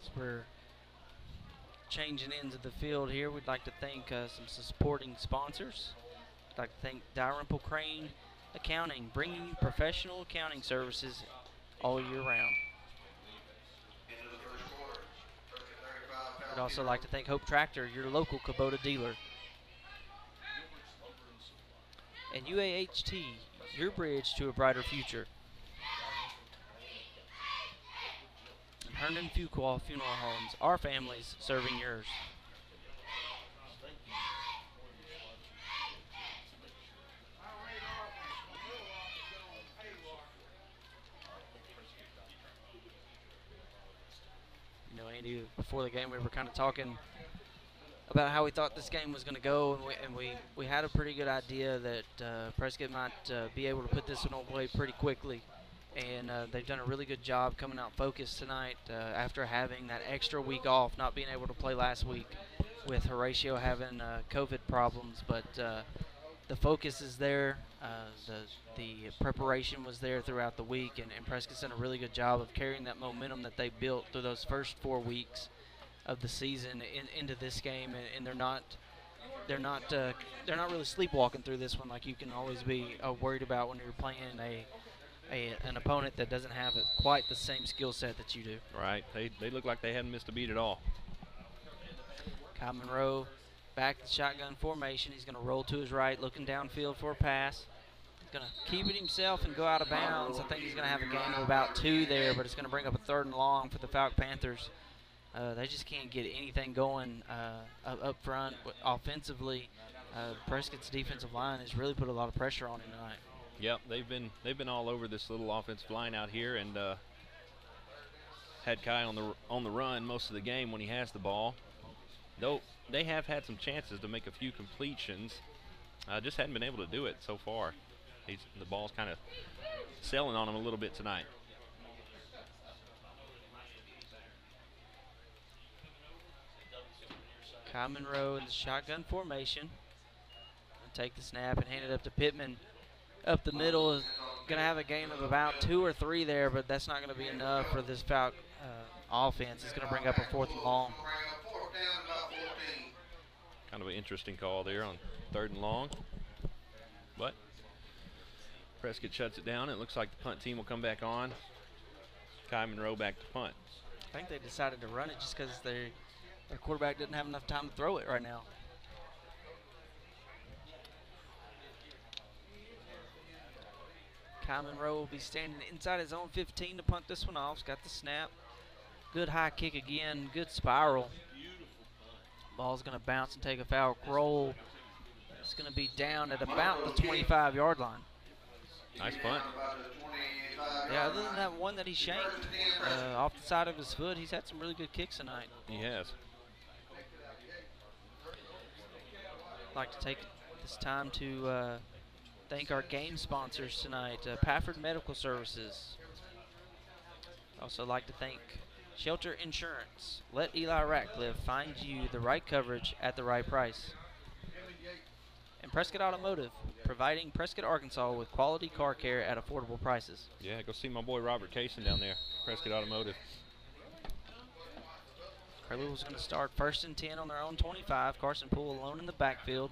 So we're changing ends of the field here. We'd like to thank some supporting sponsors. We'd like to thank Dalrymple Crane Accounting, bringing you professional accounting services all year round. We'd also like to thank Hope Tractor, your local Kubota dealer. And UAHT, your bridge to a brighter future. And Herndon Fuqua Funeral Homes, our families serving yours. You know, Andy, before the game we were kind of talking about how we thought this game was going to go, and we had a pretty good idea that Prescott might be able to put this one away pretty quickly. And they've done a really good job coming out focused tonight after having that extra week off, not being able to play last week with Horatio having COVID problems. But the focus is there. The preparation was there throughout the week, and Prescott's done a really good job of carrying that momentum that they built through those first 4 weeks of the season into this game, and they're not really sleepwalking through this one like you can always be worried about when you're playing an opponent that doesn't have quite the same skill set that you do.
Right, they look like they hadn't missed a beat at all.
Kyle Monroe back to shotgun formation. He's going to roll to his right, looking downfield for a pass. He's going to keep it himself and go out of bounds. I think he's going to have a gain of about 2 there, but it's going to bring up a 3rd and long for the Fauke Panthers. They just can't get anything going up front offensively. Prescott's defensive line has really put a lot of pressure on him tonight.
Yep, they've been all over this little offensive line out here, and had Kai on the run most of the game when he has the ball. Though they have had some chances to make a few completions, just hadn't been able to do it so far. The ball's kind of selling on him a little bit tonight.
Kyle Monroe in the shotgun formation. Take the snap and hand it up to Pittman. Up the middle, is going to have a gain of about 2 or 3 there, but that's not going to be enough for this Fauke offense. It's going to bring up a 4th and long.
Kind of an interesting call there on 3rd and long. But Prescott shuts it down. It looks like the punt team will come back on. Kai Monroe back to punt.
I think they decided to run it just because their quarterback didn't have enough time to throw it right now. Kai Monroe will be standing inside his own 15 to punt this one off. He's got the snap. Good high kick again. Good spiral. Ball's going to bounce and take a foul roll. It's going to be down at about the 25-yard line.
Nice punt.
Yeah, other than that one that he shanked off the side of his foot, he's had some really good kicks tonight.
He has.
I'd like to take this time to thank our game sponsors tonight, Pafford Medical Services, Also like to thank Shelter Insurance. Let Eli Ratcliffe find you the right coverage at the right price. And Prescott Automotive, providing Prescott, Arkansas with quality car care at affordable prices.
Yeah, go see my boy Robert Kaysen down there, Prescott Automotive.
Curlew was going to start 1st and 10 on their own 25. Carson Poole alone in the backfield.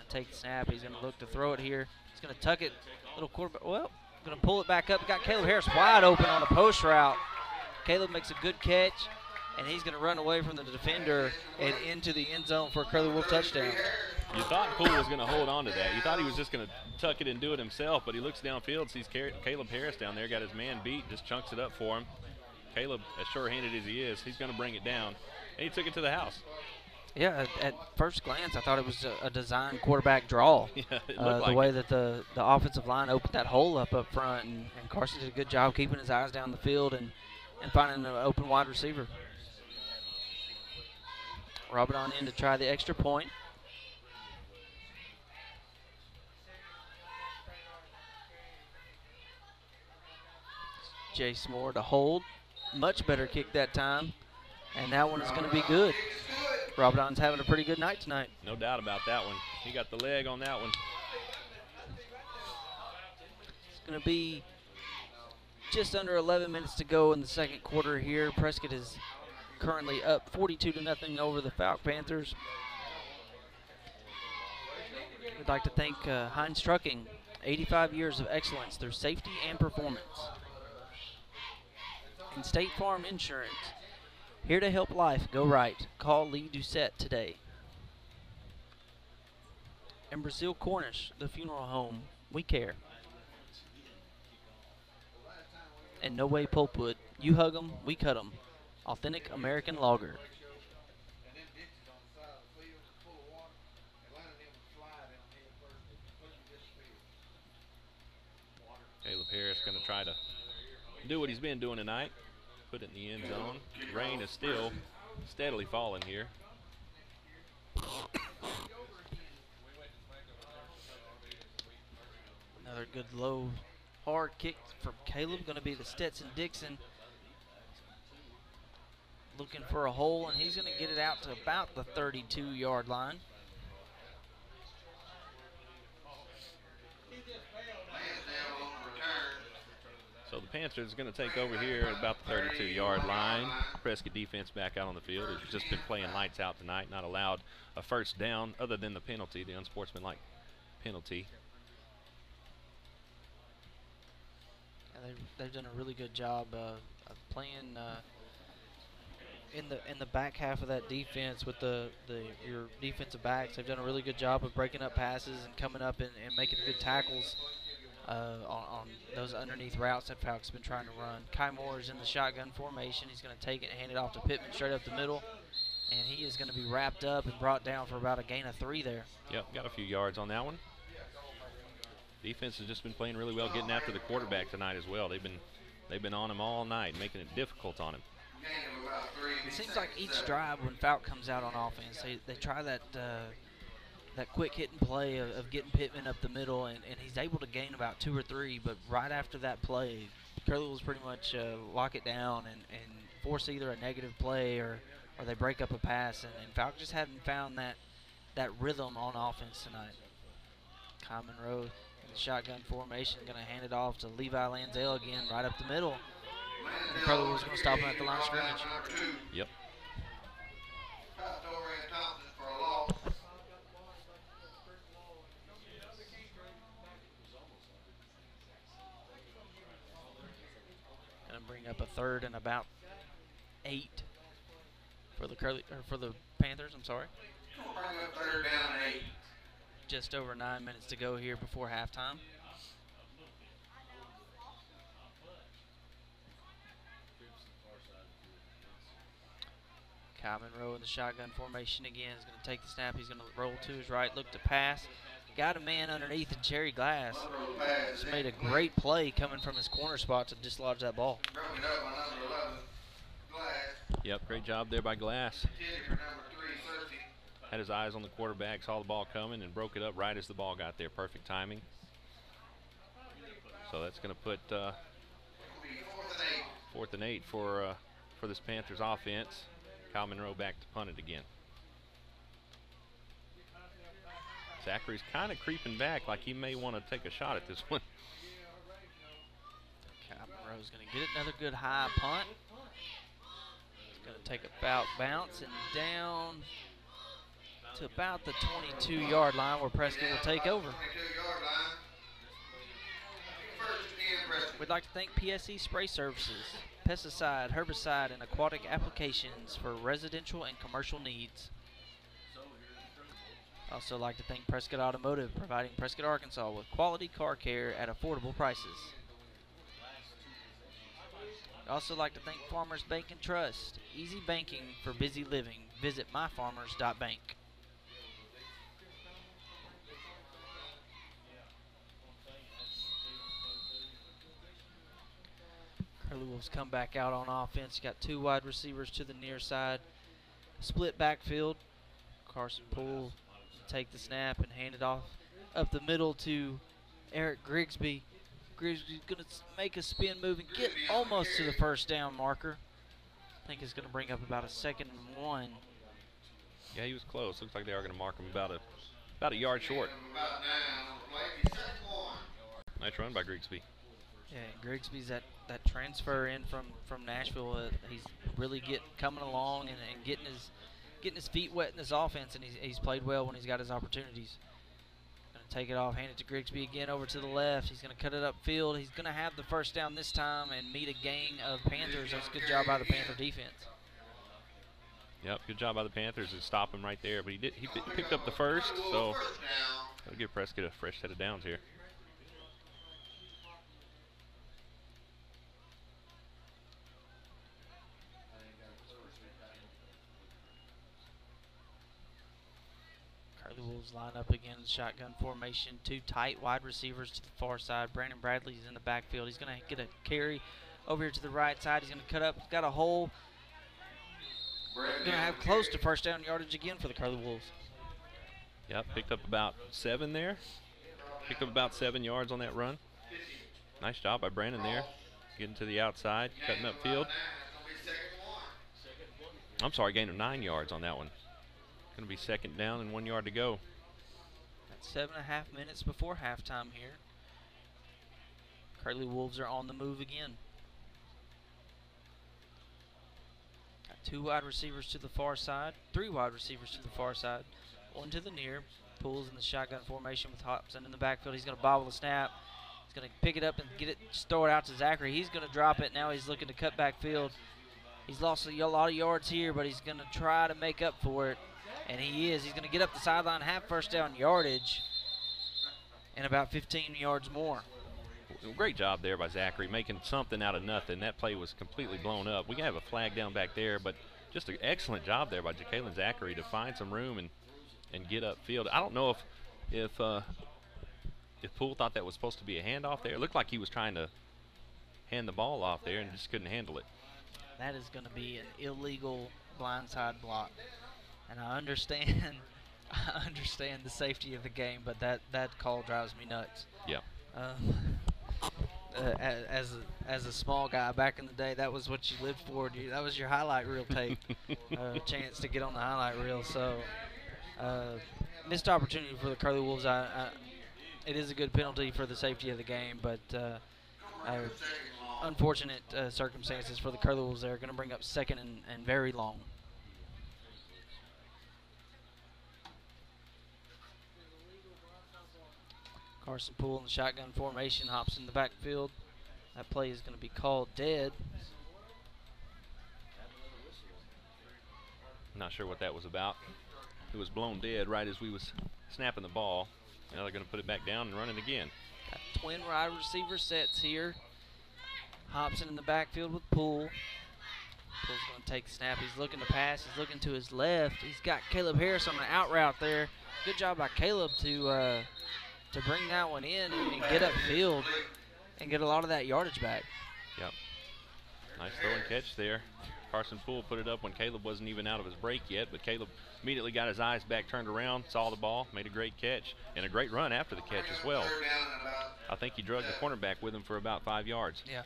Take the snap. He's going to look to throw it here. He's going to tuck it. Little quarterback. Well, going to pull it back up. Got Caleb Harris wide open on a post route. Caleb makes a good catch, and he's going to run away from the defender and into the end zone for a Curlew Wolf touchdown.
You thought Poole was going to hold on to that. You thought he was just going to tuck it and do it himself, but he looks downfield, sees Caleb Harris down there, got his man beat, just chunks it up for him. Caleb, as sure-handed as he is, he's going to bring it down, and he took it to the house.
Yeah, at first glance, I thought it was a design quarterback draw.
Yeah, it looked like
the way that the offensive line opened that hole up front, and Carson did a good job keeping his eyes down the field and finding an open wide receiver. Robert on in to try the extra point. Jace Moore to hold. Much better kick that time, and that one is going to be good. Robinon's having a pretty good night tonight.
No doubt about that one. He got the leg on that one.
It's going to be just under 11 minutes to go in the second quarter here. Prescott is currently up 42-0 over the Fauke Panthers. We'd like to thank Heinz Trucking, 85 years of excellence through safety and performance. And State Farm Insurance, here to help life go right. Call Lee Doucette today. And Brazil Cornish, the funeral home, we care. And No Way Pulpwood, you hug 'em, we cut 'em. Authentic American lager.
Caleb Harris going to try to do what he's been doing tonight. Put it in the end zone. Rain is still steadily falling here.
Another good low, hard kick from Caleb. Going to be the Stetson Dixon. Looking for a hole, and he's going to get it out to about the 32-yard line.
So the Panthers are going to take over here at about the 32-yard line. Prescott defense back out on the field. It's just been playing lights out tonight, not allowed a first down other than the penalty, the unsportsmanlike penalty.
And they've done a really good job of playing in the back half of that defense with your defensive backs. They've done a really good job of breaking up passes and coming up and making good tackles on those underneath routes that Fauke's been trying to run. Kai Moore is in the shotgun formation. He's going to take it and hand it off to Pittman straight up the middle, and he is going to be wrapped up and brought down for about a gain of 3 there.
Yep, got a few yards on that one. Defense has just been playing really well, getting after the quarterback tonight as well. They've been on him all night, making it difficult on him.
It seems like each drive when Fauke comes out on offense, they try that quick hitting play of getting Pittman up the middle, and he's able to gain about 2 or 3, but right after that play, Curlew will pretty much lock it down and force either a negative play or they break up a pass, and Fauke just hadn't found that rhythm on offense tonight. Common Road in the shotgun formation, going to hand it off to Levi Lanzell again, right up the middle. And Curlew was going to stop him at the line of scrimmage.
Yep.
Going to bring up a 3rd and about 8 for the Panthers. I'm sorry. Just over 9 minutes to go here before halftime. Kai Monroe in the shotgun formation again. He's going to take the snap. He's going to roll to his right, look to pass. Got a man underneath, and Cherry Glass just made a great play coming from his corner spot to dislodge that ball.
Yep, great job there by Glass. Had his eyes on the quarterback, saw the ball coming, and broke it up right as the ball got there. Perfect timing. So that's going to put 4th and 8 for this Panthers offense. Kyle Monroe back to punt it again. Zachary's kind of creeping back like he may want to take a shot at this one.
Kyle Monroe's going to get it. Another good high punt. It's going to take a bounce and down to about the 22-yard line where Prescott will take over. We'd like to thank PSE Spray Services, pesticide, herbicide, and aquatic applications for residential and commercial needs. Also like to thank Prescott Automotive, providing Prescott, Arkansas with quality car care at affordable prices. Also like to thank Farmers Bank and Trust, easy banking for busy living. Visit myfarmers.bank. Curly Wolves come back out on offense. You got 2 wide receivers to the near side. Split backfield. Carson Poole take the snap and hand it off up the middle to Eric Grigsby. Grigsby's going to make a spin move and get almost to the first down marker. I think it's going to bring up about a 2nd and 1.
Yeah, he was close. Looks like they are going to mark him about a yard short. Nice run by Grigsby.
Yeah, Grigsby's that transfer in from Nashville. He's really coming along and getting his feet wet in this offense, and he's played well when he's got his opportunities. Going to take it off, hand it to Grigsby again over to the left. He's going to cut it upfield. He's going to have the first down this time and meet a gang of Panthers. That's a good job by the Panther defense.
Yep, good job by the Panthers to stop him right there. But he picked up the first, so that'll give Prescott a fresh set of downs here.
The Wolves line up again in shotgun formation. 2 tight wide receivers to the far side. Brandon Bradley's in the backfield. He's going to get a carry over here to the right side. He's going to cut up. He's got a hole. Going to have close to first down yardage again for the Curly Wolves.
Yep, picked up about 7 there. Picked up about 7 yards on that run. Nice job by Brandon there. Getting to the outside, cutting upfield. I'm sorry, gain of 9 yards on that one. Going to be 2nd down and 1 yard to go.
That's 7.5 minutes before halftime here. Curly Wolves are on the move again. Got 2 wide receivers to the far side, 3 wide receivers to the far side, 1 to the near. Pulls in the shotgun formation with Hobson in the backfield. He's going to bobble the snap. He's going to pick it up and get it, just throw it out to Zachary. He's going to drop it. Now he's looking to cut back field. He's lost a lot of yards here, but he's going to try to make up for it. And he is. He's going to get up the sideline, have first down yardage, and about 15 yards more.
Great job there by Zachary, making something out of nothing. That play was completely blown up. We can have a flag down back there, but just an excellent job there by Ja'Kalen Zachary to find some room and get upfield. I don't know if Poole thought that was supposed to be a handoff there. It looked like he was trying to hand the ball off there and just couldn't handle it.
That is going to be an illegal blindside block. And I understand the safety of the game, but that call drives me nuts.
Yeah.
As a small guy back in the day, that was what you lived for. That was your highlight reel tape, chance to get on the highlight reel. So missed opportunity for the Curly Wolves. It is a good penalty for the safety of the game, but unfortunate circumstances for the Curly Wolves. They're going to bring up 2nd and very long. Carson Poole in the shotgun formation, hops in the backfield. That play is going to be called dead.
Not sure what that was about. It was blown dead right as we was snapping the ball. Now they're going to put it back down and run it again.
Got twin wide receiver sets here. Hobson in the backfield with Poole. Poole's going to take the snap. He's looking to pass. He's looking to his left. He's got Caleb Harris on the out route there. Good job by Caleb to bring that one in and get upfield and get a lot of that yardage back.
Yep. Nice throw and catch there. Carson Poole put it up when Caleb wasn't even out of his break yet, but Caleb immediately got his eyes back, turned around, saw the ball, made a great catch, and a great run after the catch as well. I think he drug the cornerback with him for about 5 yards.
Yeah.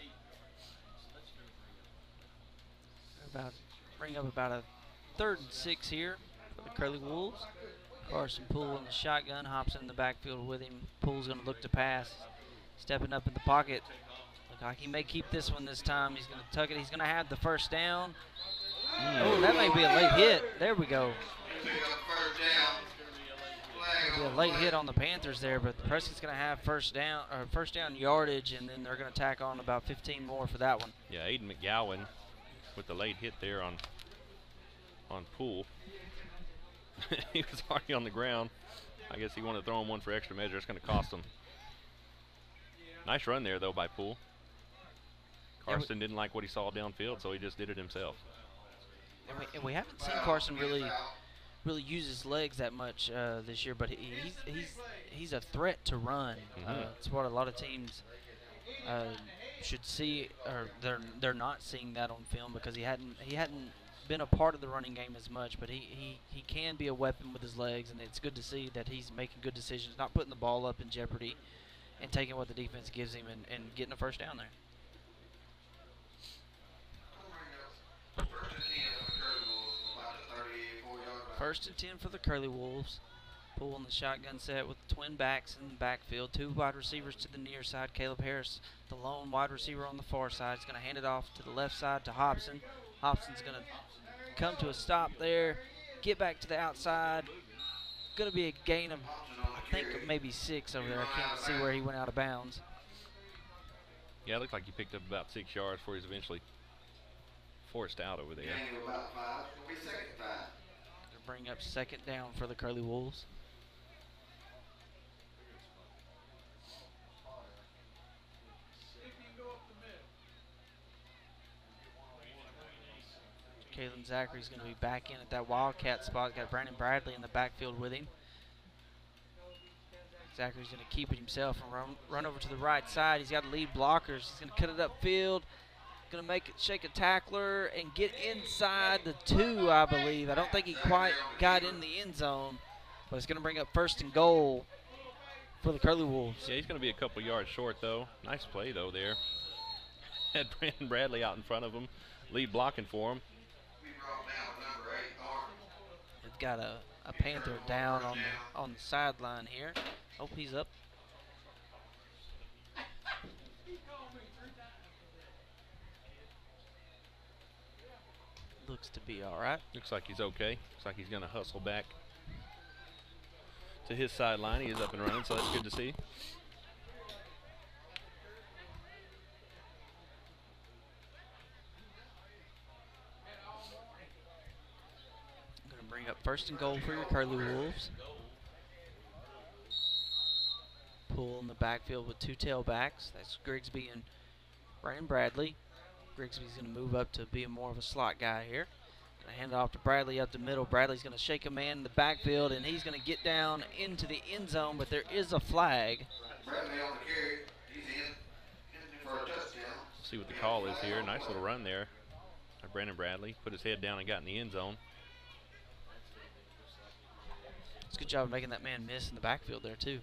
bring up about a 3rd and 6 here for the Curly Wolves. Carson Poole in the shotgun, hops in the backfield with him. Poole's going to look to pass, stepping up in the pocket. Look like he may keep this one this time. He's going to tuck it. He's going to have the first down. Oh, that may be a late hit. There we go. Be a late hit on the Panthers there, but Prescott's going to have first down yardage, and then they're going to tack on about 15 more for that one.
Yeah, Aiden McGowan with the late hit there on Poole. He was already on the ground. I guess he wanted to throw him one for extra measure. It's going to cost him. Nice run there, though, by Poole. Carson didn't like what he saw downfield, so he just did it himself.
And we haven't seen Carson really use his legs that much this year, but he's a threat to run. It's what a lot of teams should see, or they're not seeing that on film because he hadn't been a part of the running game as much, but he can be a weapon with his legs, and it's good to see that he's making good decisions, not putting the ball up in jeopardy and taking what the defense gives him and getting a first down there. First and 10 for the Curly Wolves. Poole in the shotgun set with twin backs in the backfield. 2 wide receivers to the near side. Caleb Harris, the lone wide receiver on the far side, is going to hand it off to the left side to Hobson. Hobson's going to come to a stop there, get back to the outside. Going to be a gain of, I think, maybe 6 over there. I can't see where he went out of bounds.
Yeah, it looked like he picked up about 6 yards before he was eventually forced out over there.
Bring up 2nd down for the Curly Wolves. Kalen Zachary's going to be back in at that Wildcat spot. Got Brandon Bradley in the backfield with him. Zachary's going to keep it himself and run over to the right side. He's got lead blockers. He's going to cut it upfield. Going to make it shake a tackler and get inside the 2, I believe. I don't think he quite got in the end zone, but it's going to bring up 1st and goal for the Curly Wolves.
Yeah, he's going to be a couple yards short, though. Nice play, though, there. Had Brandon Bradley out in front of him, lead blocking for him.
They've got a Panther down on the sideline here. Hope he's up. Looks to be all right.
Looks like he's okay. Looks like he's going to hustle back to his sideline. He is up and running, so that's good to see.
Going to bring up 1st and goal for your Curly Wolves. Poole in the backfield with 2 tailbacks. That's Grigsby and Brandon Bradley. Grigsby's going to move up to being more of a slot guy here. Going to hand it off to Bradley up the middle. Bradley's going to shake a man in the backfield, and he's going to get down into the end zone, but there is a flag.
Bradley on the carry. He's in for a touchdown.
See what the call is here. Nice little run there. Brandon Bradley put his head down and got in the end zone.
It's a good job of making that man miss in the backfield there, too.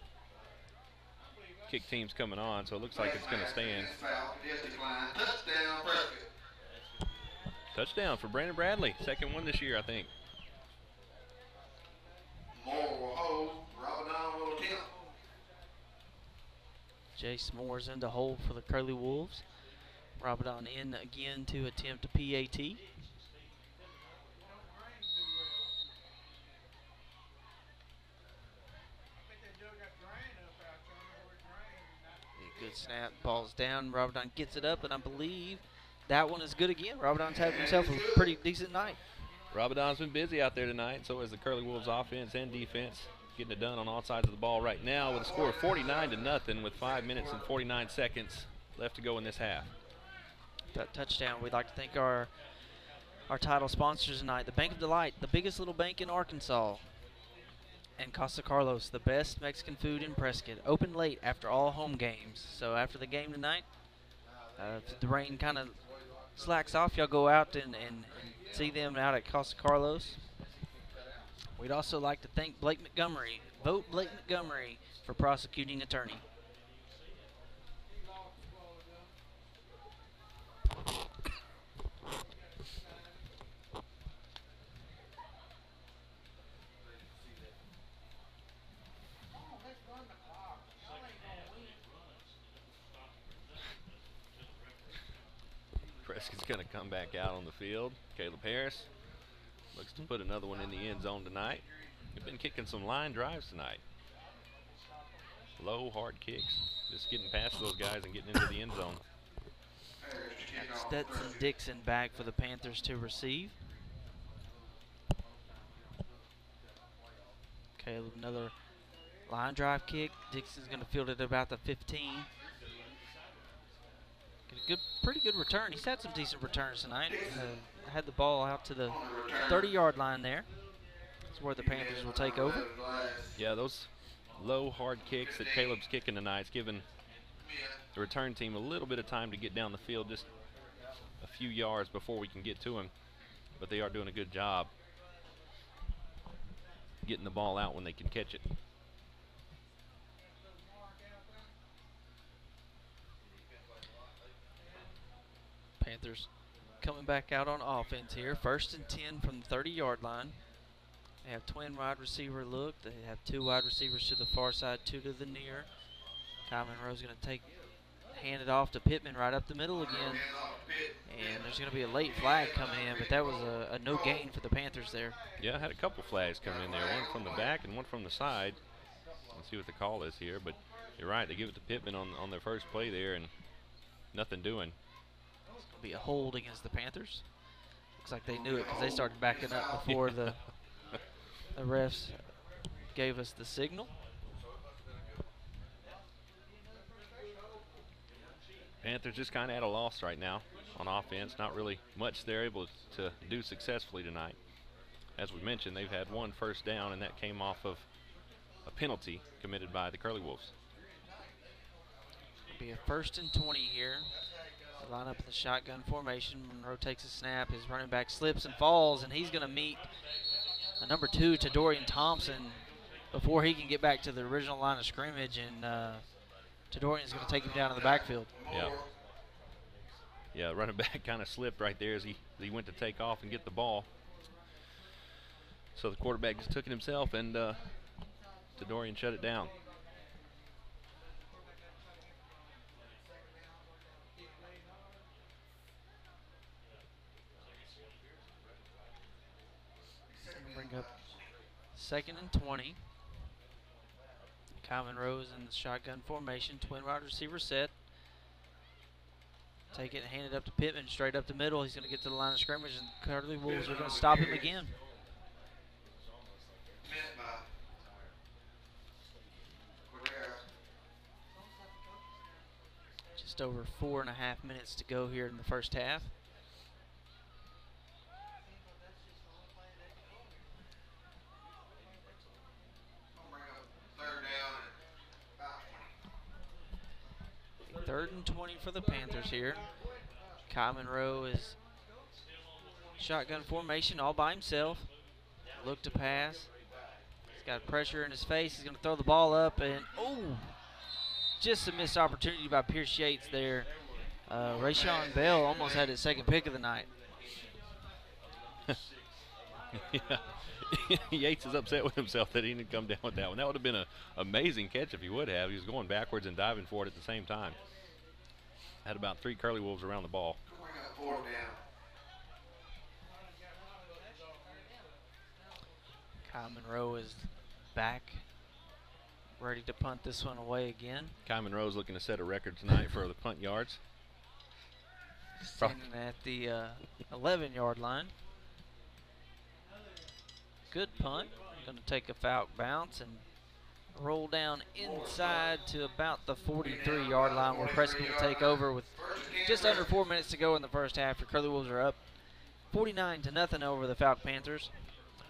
Kick team's coming on, so it looks like it's going to stand.
Touchdown, Prescott.
Touchdown for Brandon Bradley. 2nd one this year, I think.
Moore will hold. Ramadan will attempt.
Jace Moore's in to hold for the Curly Wolves. Ramadan in again to attempt a PAT. Good snap, ball's down. Ramadan gets it up, and I believe that one is good again. Ramadan's having himself a pretty decent night.
Ramadan's been busy out there tonight, so is the Curly Wolves offense and defense. Getting it done on all sides of the ball right now with a score of 49-0 with 5 minutes and 49 seconds left to go in this half.
That touchdown, we'd like to thank our title sponsors tonight, the Bank of Delight, the biggest little bank in Arkansas, and Casa Carlos, the best Mexican food in Prescott. Open late after all home games. So after the game tonight, if the rain kind of slacks off, y'all go out and see them out at Casa Carlos. We'd also like to thank Blake Montgomery. Vote Blake Montgomery for prosecuting attorney.
going to come back out on the field. Caleb Harris looks to put another one in the end zone tonight. They've been kicking some line drives tonight. Low, hard kicks. Just getting past those guys and getting into the end zone.
Stetson Dixon back for the Panthers to receive. Caleb, another line drive kick. Dixon's going to field it at about the 15. Get a pretty good return. He's had some decent returns tonight. Had the ball out to the 30-yard line there. That's where the Panthers will take over.
Yeah, those low, hard kicks that Caleb's kicking tonight's giving the return team a little bit of time to get down the field, just a few yards before we can get to him. But they are doing a good job getting the ball out when they can catch it.
Panthers coming back out on offense here. 1st and 10 from the 30-yard line. They have twin wide receiver look. They have 2 wide receivers to the far side, 2 to the near. Kyle Monroe's going to hand it off to Pittman right up the middle again. And there's going to be a late flag coming in, but that was a no gain for the Panthers there.
Yeah, I had a couple flags come in there, one from the back and one from the side. Let's see what the call is here, but you're right, they give it to Pittman on their first play there and nothing doing.
It's going to be a hold against the Panthers. Looks like they knew it because they started backing up before the refs gave us the signal.
Panthers just kind of at a loss right now on offense. Not really much they're able to do successfully tonight. As we mentioned, they've had 1 first down, and that came off of a penalty committed by the Curly Wolves.
It'll be a 1st and 20 here. They line up in the shotgun formation. Monroe takes a snap. His running back slips and falls, and he's going to meet a number 2 to Dorian Thompson before he can get back to the original line of scrimmage, and Tadorian's going to take him down in the backfield.
Yeah. Yeah, running back kind of slipped right there as he went to take off and get the ball. So the quarterback just took it himself, and Tadorian shut it down.
Bring up 2nd and 20. Kyle Monroe in the shotgun formation, twin wide receiver set. Take it and hand it up to Pittman, straight up the middle. He's going to get to the line of scrimmage, and Curly Wolves are going to stop him again. Just over 4.5 minutes to go here in the first half. Third and 20 for the Panthers here. Kyle Monroe is shotgun formation all by himself. Look to pass. He's got pressure in his face. He's going to throw the ball up, and just a missed opportunity by Pierce Yates there. Rayshawn Bell almost had his 2nd pick of the night.
Yeah. Yates is upset with himself that he didn't come down with that one. That would have been an amazing catch if he would have. He was going backwards and diving for it at the same time. Had about 3 Curly Wolves around the ball.
Kyle Monroe is back, ready to punt this one away again.
Kyle Monroe's looking to set a record tonight for the punt yards.
Standing at the 11-yard line. Good punt. Going to take a Fauke bounce and roll down inside to about the 43-yard line, where Prescott will take over with just under 4 minutes to go in the first half. The Curly Wolves are up 49-0 over the Fauke Panthers.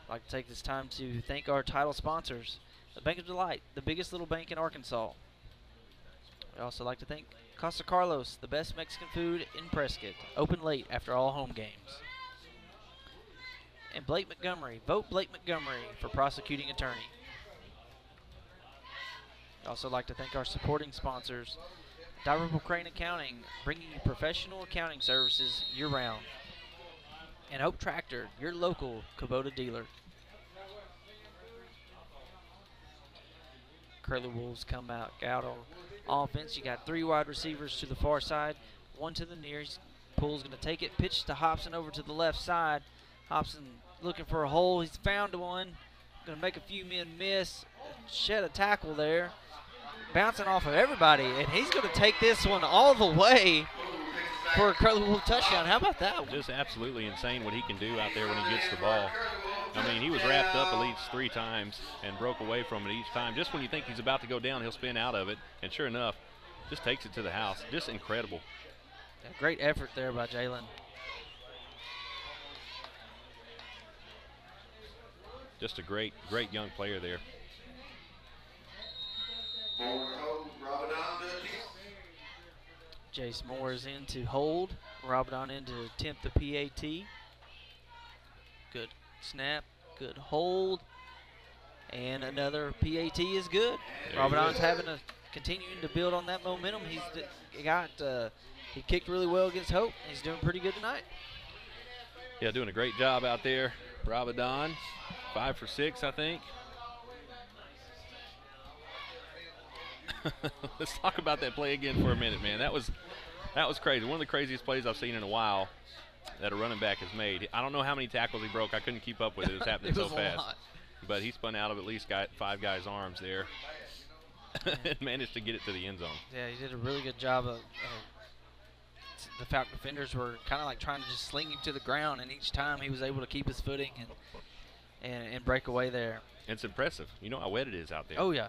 I'd like to take this time to thank our title sponsors, the Bank of Delight, the biggest little bank in Arkansas. We'd also like to thank Costa Carlos, the best Mexican food in Prescott, open late after all home games. And Blake Montgomery. Vote Blake Montgomery for prosecuting attorney. I'd also like to thank our supporting sponsors, Dalrymple Crane Accounting, bringing you professional accounting services year-round. And Hope Tractor, your local Kubota dealer. Curly Wolves come out on offense. You got 3 wide receivers to the far side, 1 to the near. He's Poole's going to take it, pitch to Hobson over to the left side. Hobson looking for a hole. He's found one. Going to make a few men miss. Shed a tackle there. Bouncing off of everybody, and he's going to take this one all the way for a Curly Wolf touchdown. How about that one?
Just absolutely insane what he can do out there when he gets the ball. I mean, he was wrapped up at least 3 times and broke away from it each time. Just when you think he's about to go down, he'll spin out of it, and sure enough, just takes it to the house. Just incredible.
Yeah, great effort there by Jalen.
Just a great young player there.
Jace Moore is in to hold. Robidon in to attempt the PAT. Good snap, good hold, and another PAT is good. Robidon's continuing to build on that momentum. He kicked really well against Hope. He's doing pretty good tonight.
Yeah, doing a great job out there. Robidon, 5 for 6, I think. Let's talk about that play again for a minute, man. That was crazy. One of the craziest plays I've seen in a while that a running back has made. I don't know how many tackles he broke. I couldn't keep up with it. It was happening so fast. But he spun out of at least 5 guys' arms there and managed to get it to the end zone.
Yeah, he did a really good job of the Fauke defenders were kind of like trying to just sling him to the ground, and each time he was able to keep his footing and break away there.
It's impressive. You know how wet it is out there.
Oh, yeah.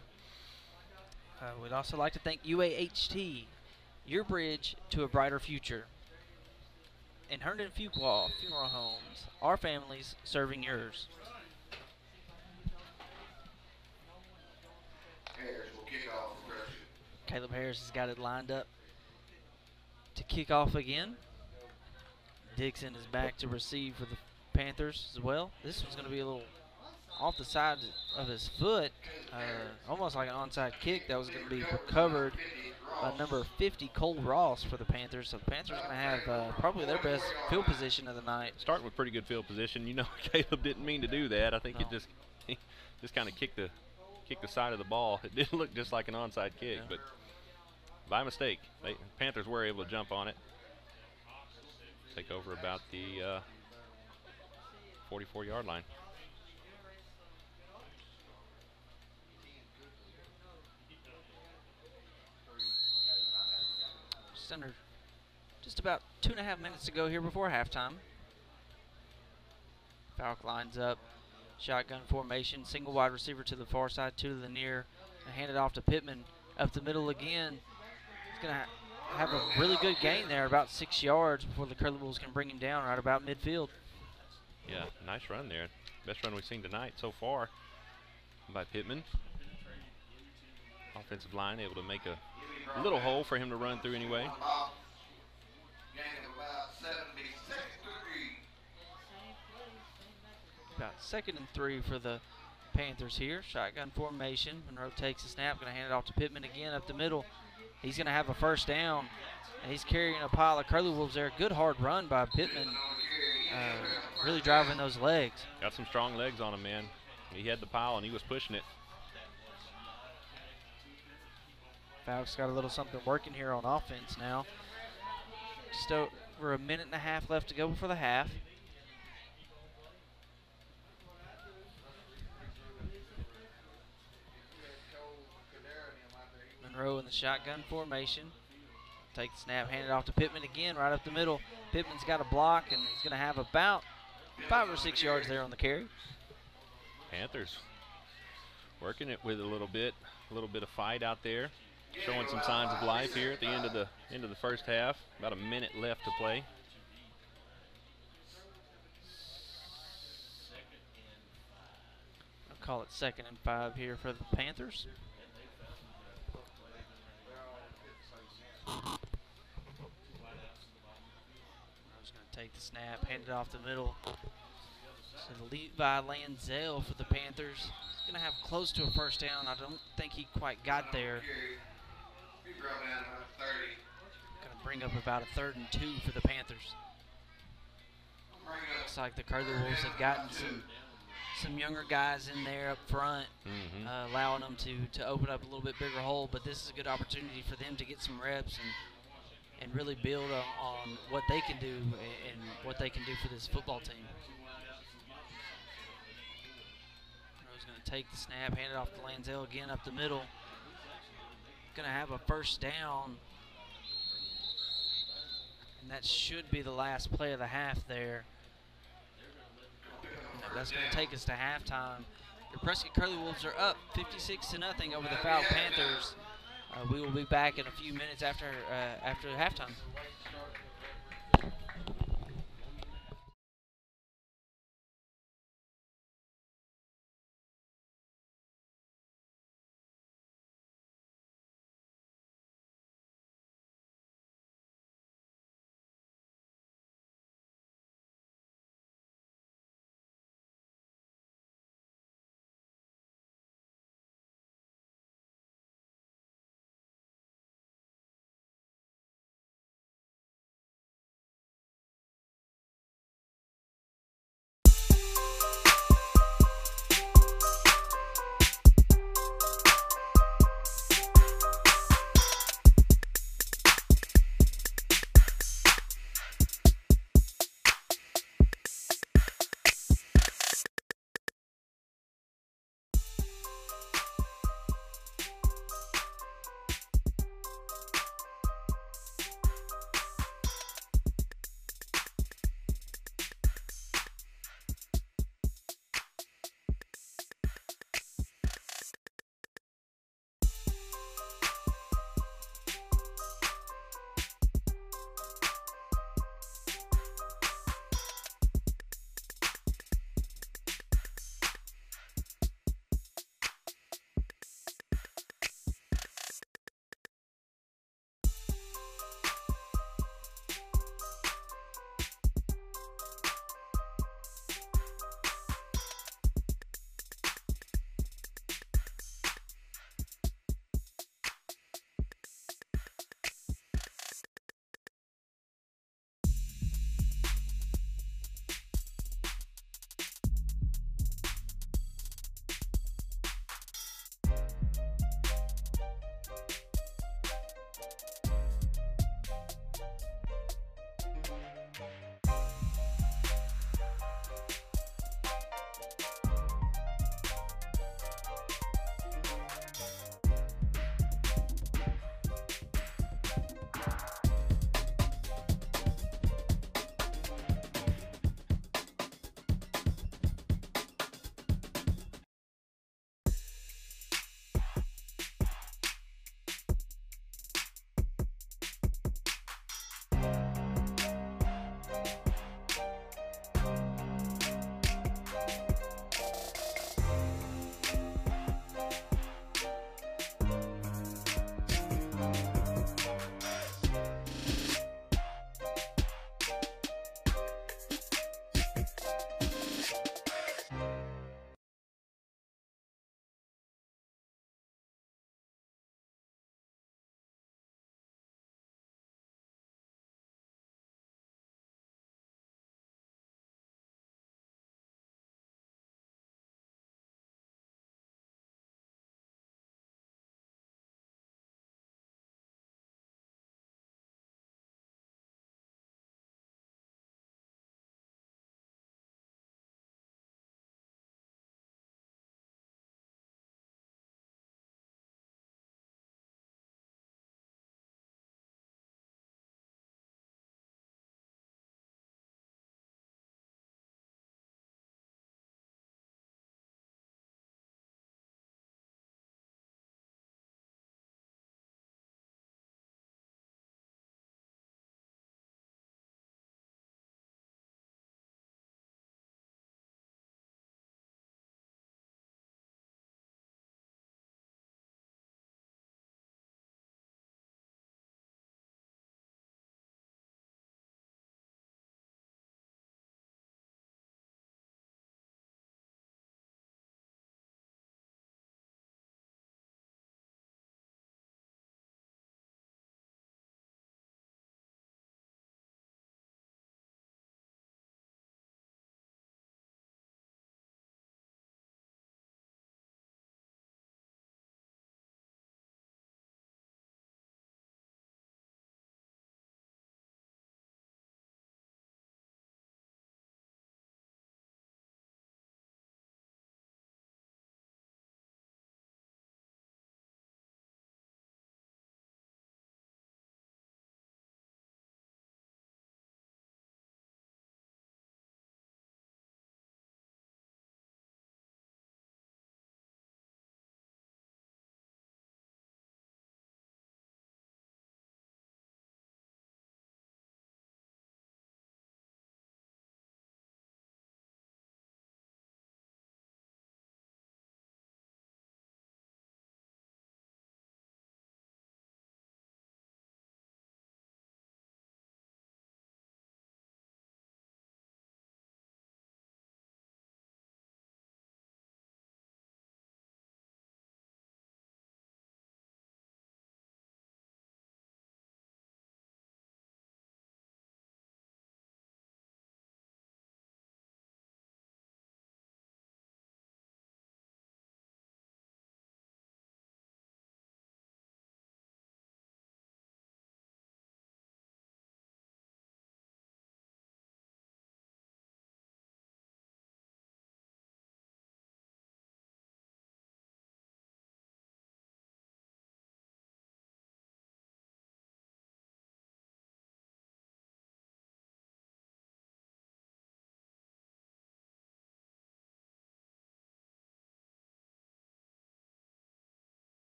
We'd also like to thank UAHT, your bridge to a brighter future. And Herndon Fuqua Funeral Homes, our families serving yours.
Harris will kick off for Prescott.
Caleb Harris has got it lined up to kick off again. Dixon is back to receive for the Panthers as well. This one's going to be a little off the side of his foot, almost like an onside kick. That was going to be recovered by number 50, Cole Ross, for the Panthers. So the Panthers are going to have probably their best field position of the night.
Starting with pretty good field position. You know, Caleb didn't mean to do that. I think it just kind of kicked the side of the ball. It did look just like an onside kick, but by mistake, Panthers were able to jump on it. Take over about the 44-yard line.
Just about 2.5 minutes to go here before halftime. Fauke lines up, shotgun formation, single wide receiver to the far side, 2 to the near, and hand it off to Pittman up the middle again. He's going to have a really good gain there, about 6 yards before the Curly Bulls can bring him down right about midfield.
Yeah, nice run there. Best run we've seen tonight so far by Pittman. Offensive line able to make a little hole for him to run through anyway.
About 2nd and 3 for the Panthers here. Shotgun formation. Monroe takes the snap, going to hand it off to Pittman again up the middle. He's going to have a first down, and he's carrying a pile of Curly Wolves there. Good hard run by Pittman. Really driving those legs.
Got some strong legs on him, man. He had the pile, and he was pushing it.
Fauke's got a little something working here on offense now. Just over 1.5 minutes left to go before the half. Monroe in the shotgun formation. Take the snap, hand it off to Pittman again, right up the middle. Pittman's got a block, and he's going to have about 5 or 6 yards there on the carry.
Panthers working it with a little bit of fight out there. Showing some signs of life here at the end of the first half. About 1 minute left to play.
I'll call it 2nd and 5 here for the Panthers. Just going to take the snap, hand it off the middle. So Levi Lanzell for the Panthers. He's going to have close to a first down. I don't think he quite got there. Going to bring up about a 3rd and 2 for the Panthers. Looks like the Curly Wolves have gotten some younger guys in there up front, allowing them to open up a little bit bigger hole. But this is a good opportunity for them to get some reps and really build on what they can do and what they can do for this football team. Monroe's going to take the snap, hand it off to Lanzell again up the middle. Going to have a first down. And that should be the last play of the half there. That's going to take us to halftime. The Prescott Curly Wolves are up 56-0 over the Fauke Panthers. We will be back in a few minutes after halftime.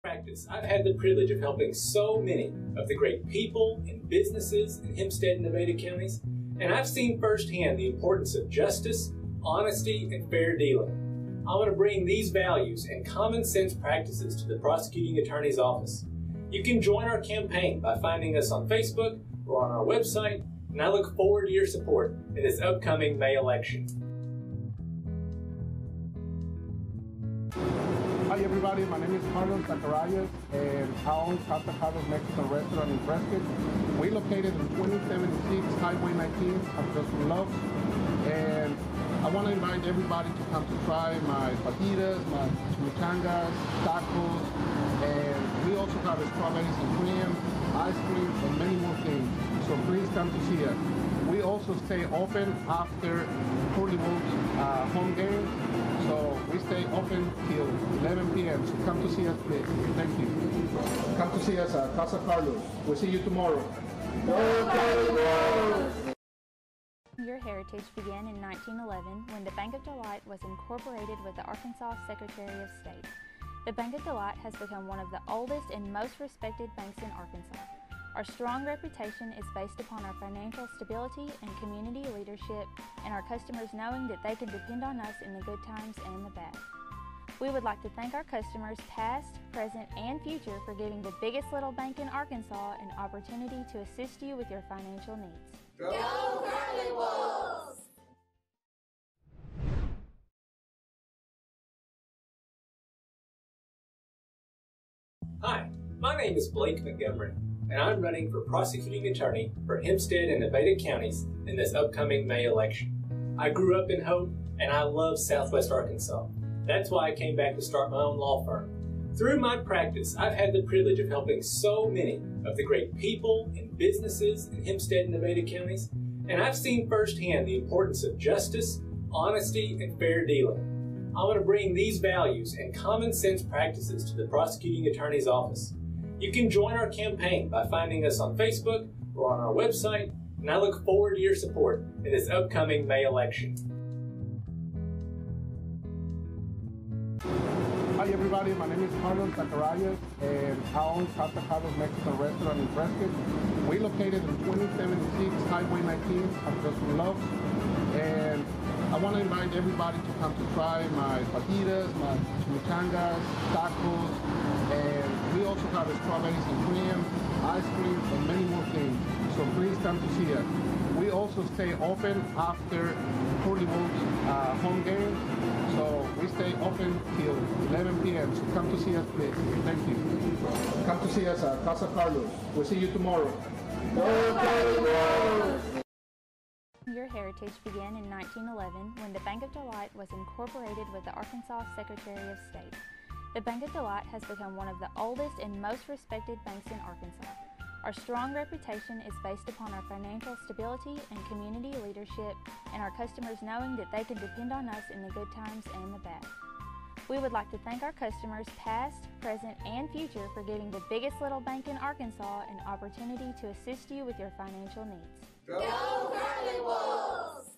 Practice, I've had the privilege of helping so many of the great people and businesses in Hempstead and Nevada counties, and I've seen firsthand the importance of justice, honesty, and fair dealing. I want to bring these values and common sense practices to the prosecuting attorney's office. You can join our campaign by finding us on Facebook or on our website, and I look forward to your support in this upcoming May election.
Hi everybody, my name is Carlos Zacharias and I own Casa Carlos Mexican Restaurant in Prescott. We're located in 2076 Highway 19 across from Love. And I want to invite everybody to come to try my fajitas, my chimichangas, tacos, and we also have strawberries and cream, ice cream, and many more things. So please come to see us. We also stay open after Hollywood's home game. So we stay open till 11 p.m. So come to see us, please. Thank you. Come to see us at Casa Carlos. We'll see you tomorrow.
Go Cardinals!
Your heritage began in 1911 when the Bank of Delight was incorporated with the Arkansas Secretary of State. The Bank of Delight has become one of the oldest and most respected banks in Arkansas. Our strong reputation is based upon our financial stability and community leadership, and our customers knowing that they can depend on us in the good times and the bad. We would like to thank our customers past, present, and future for giving the biggest little bank in Arkansas an opportunity to assist you with your financial needs.
Go Curly Wolves!
Hi, my name is Blake Montgomery, and I'm running for prosecuting attorney for Hempstead and Nevada counties in this upcoming May election. I grew up in Hope, and I love Southwest Arkansas. That's why I came back to start my own law firm. Through my practice, I've had the privilege of helping so many of the great people and businesses in Hempstead and Nevada counties, and I've seen firsthand the importance of justice, honesty, and fair dealing. I want to bring these values and common sense practices to the prosecuting attorney's office. You can join our campaign by finding us on Facebook or on our website, and I look forward to your support in this upcoming May election.
Hi everybody, my name is Carlos Zacharias and I own Casa Carlos Mexican Restaurant in Prescott. We're located in 2076 Highway 19 across from Love. And I want to invite everybody to come to try my fajitas, my chimichangas, tacos, and we also have strawberries and cream, ice cream, and many more things. So please come to see us. We also stay open after Hollywood's home game. So we stay open till 11 p.m. So come to see us, please. Thank you. Come to see us at Casa Carlos. We'll see you tomorrow.
Go Cardinals!
Your heritage began in 1911 when the Bank of Delight was incorporated with the Arkansas Secretary of State. The Bank of Delight has become one of the oldest and most respected banks in Arkansas. Our strong reputation is based upon our financial stability and community leadership, and our customers knowing that they can depend on us in the good times and the bad. We would like to thank our customers past, present, and future for giving the biggest little bank in Arkansas an opportunity to assist you with your financial needs.
Go Curly Wolves!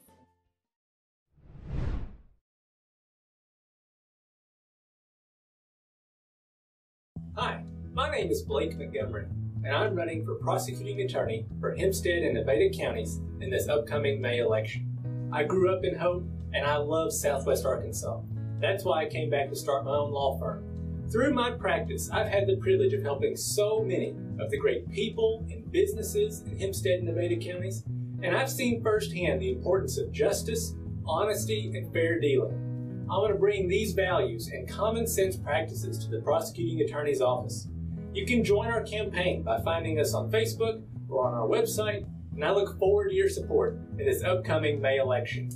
Hi, my name is Blake Montgomery, and I'm running for prosecuting attorney for Hempstead and Nevada counties in this upcoming May election. I grew up in Hope, and I love Southwest Arkansas. That's why I came back to start my own law firm. Through my practice, I've had the privilege of helping so many of the great people and businesses in Hempstead and Nevada counties, and I've seen firsthand the importance of justice, honesty, and fair dealing. I want to bring these values and common sense practices to the prosecuting attorney's office. You can join our campaign by finding us on Facebook or on our website, and I look forward to your support in this upcoming May election.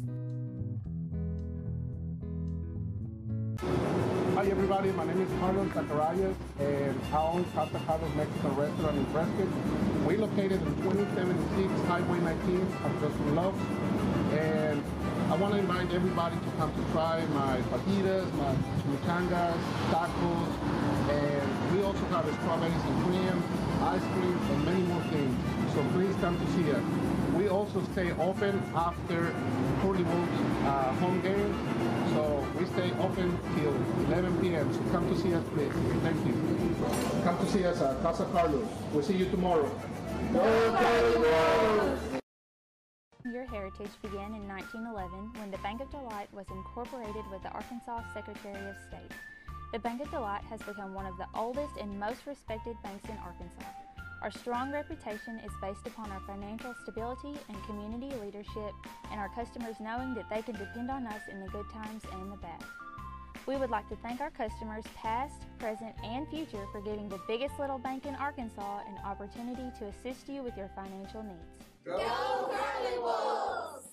Hi everybody, my name is Carlos Zacharias and I own Casa Carlos Mexican Restaurant in Prescott. We're located in 2076 Highway 19 across from Love. And I want to invite everybody to come to try my fajitas, my chimichangas, tacos, and we also have strawberries and cream, ice cream, and many more things. So please come to see us. We also stay open after Hollywood's home game. So we stay open till 11 p.m. So come to see us, please. Thank you. Come to see us at Casa Carlos. We'll see you tomorrow.
Go Cali Wolves!
Your heritage began in 1911 when the Bank of Delight was incorporated with the Arkansas Secretary of State. The Bank of Delight has become one of the oldest and most respected banks in Arkansas. Our strong reputation is based upon our financial stability and community leadership, and our customers knowing that they can depend on us in the good times and the bad. We would like to thank our customers past, present, and future for giving the biggest little bank in Arkansas an opportunity to assist you with your financial needs.
Go Curly Wolves!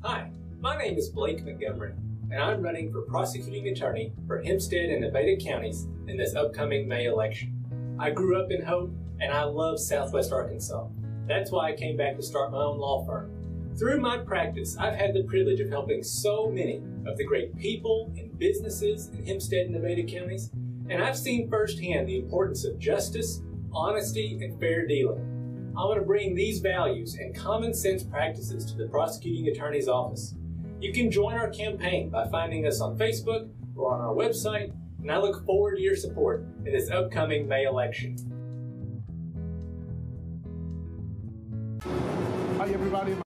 Hi, my name is Blake Montgomery, and I'm running for prosecuting attorney for Hempstead and Nevada counties in this upcoming May election. I grew up in Hope, and I love Southwest Arkansas. That's why I came back to start my own law firm. Through my practice, I've had the privilege of helping so many of the great people and businesses in Hempstead and Nevada counties, and I've seen firsthand the importance of justice, honesty, and fair dealing. I want to bring these values and common sense practices to the prosecuting attorney's office. You can join our campaign by finding us on Facebook or on our website, and I look forward to your support in this upcoming May election.
Hi, everybody.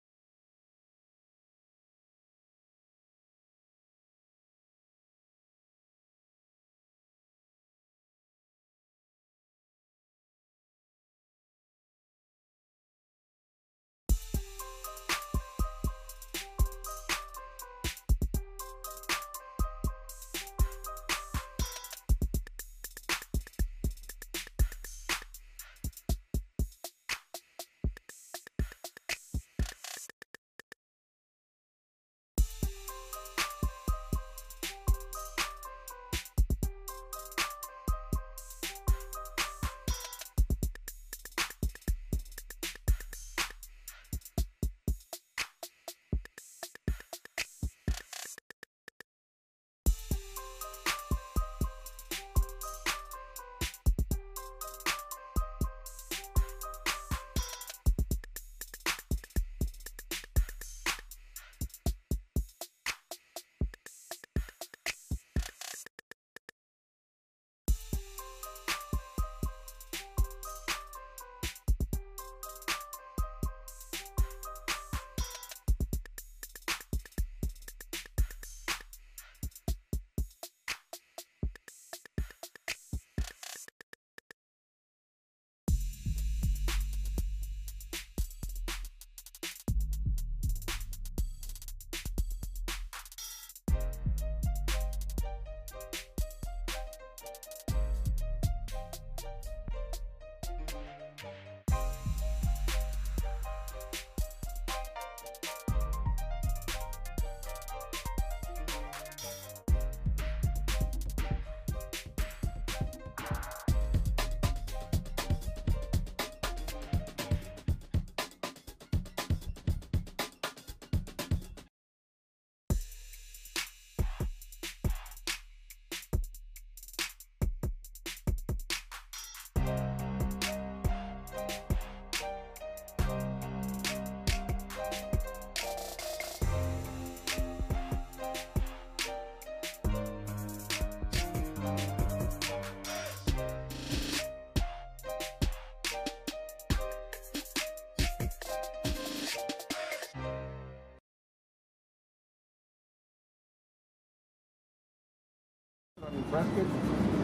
In Prescott,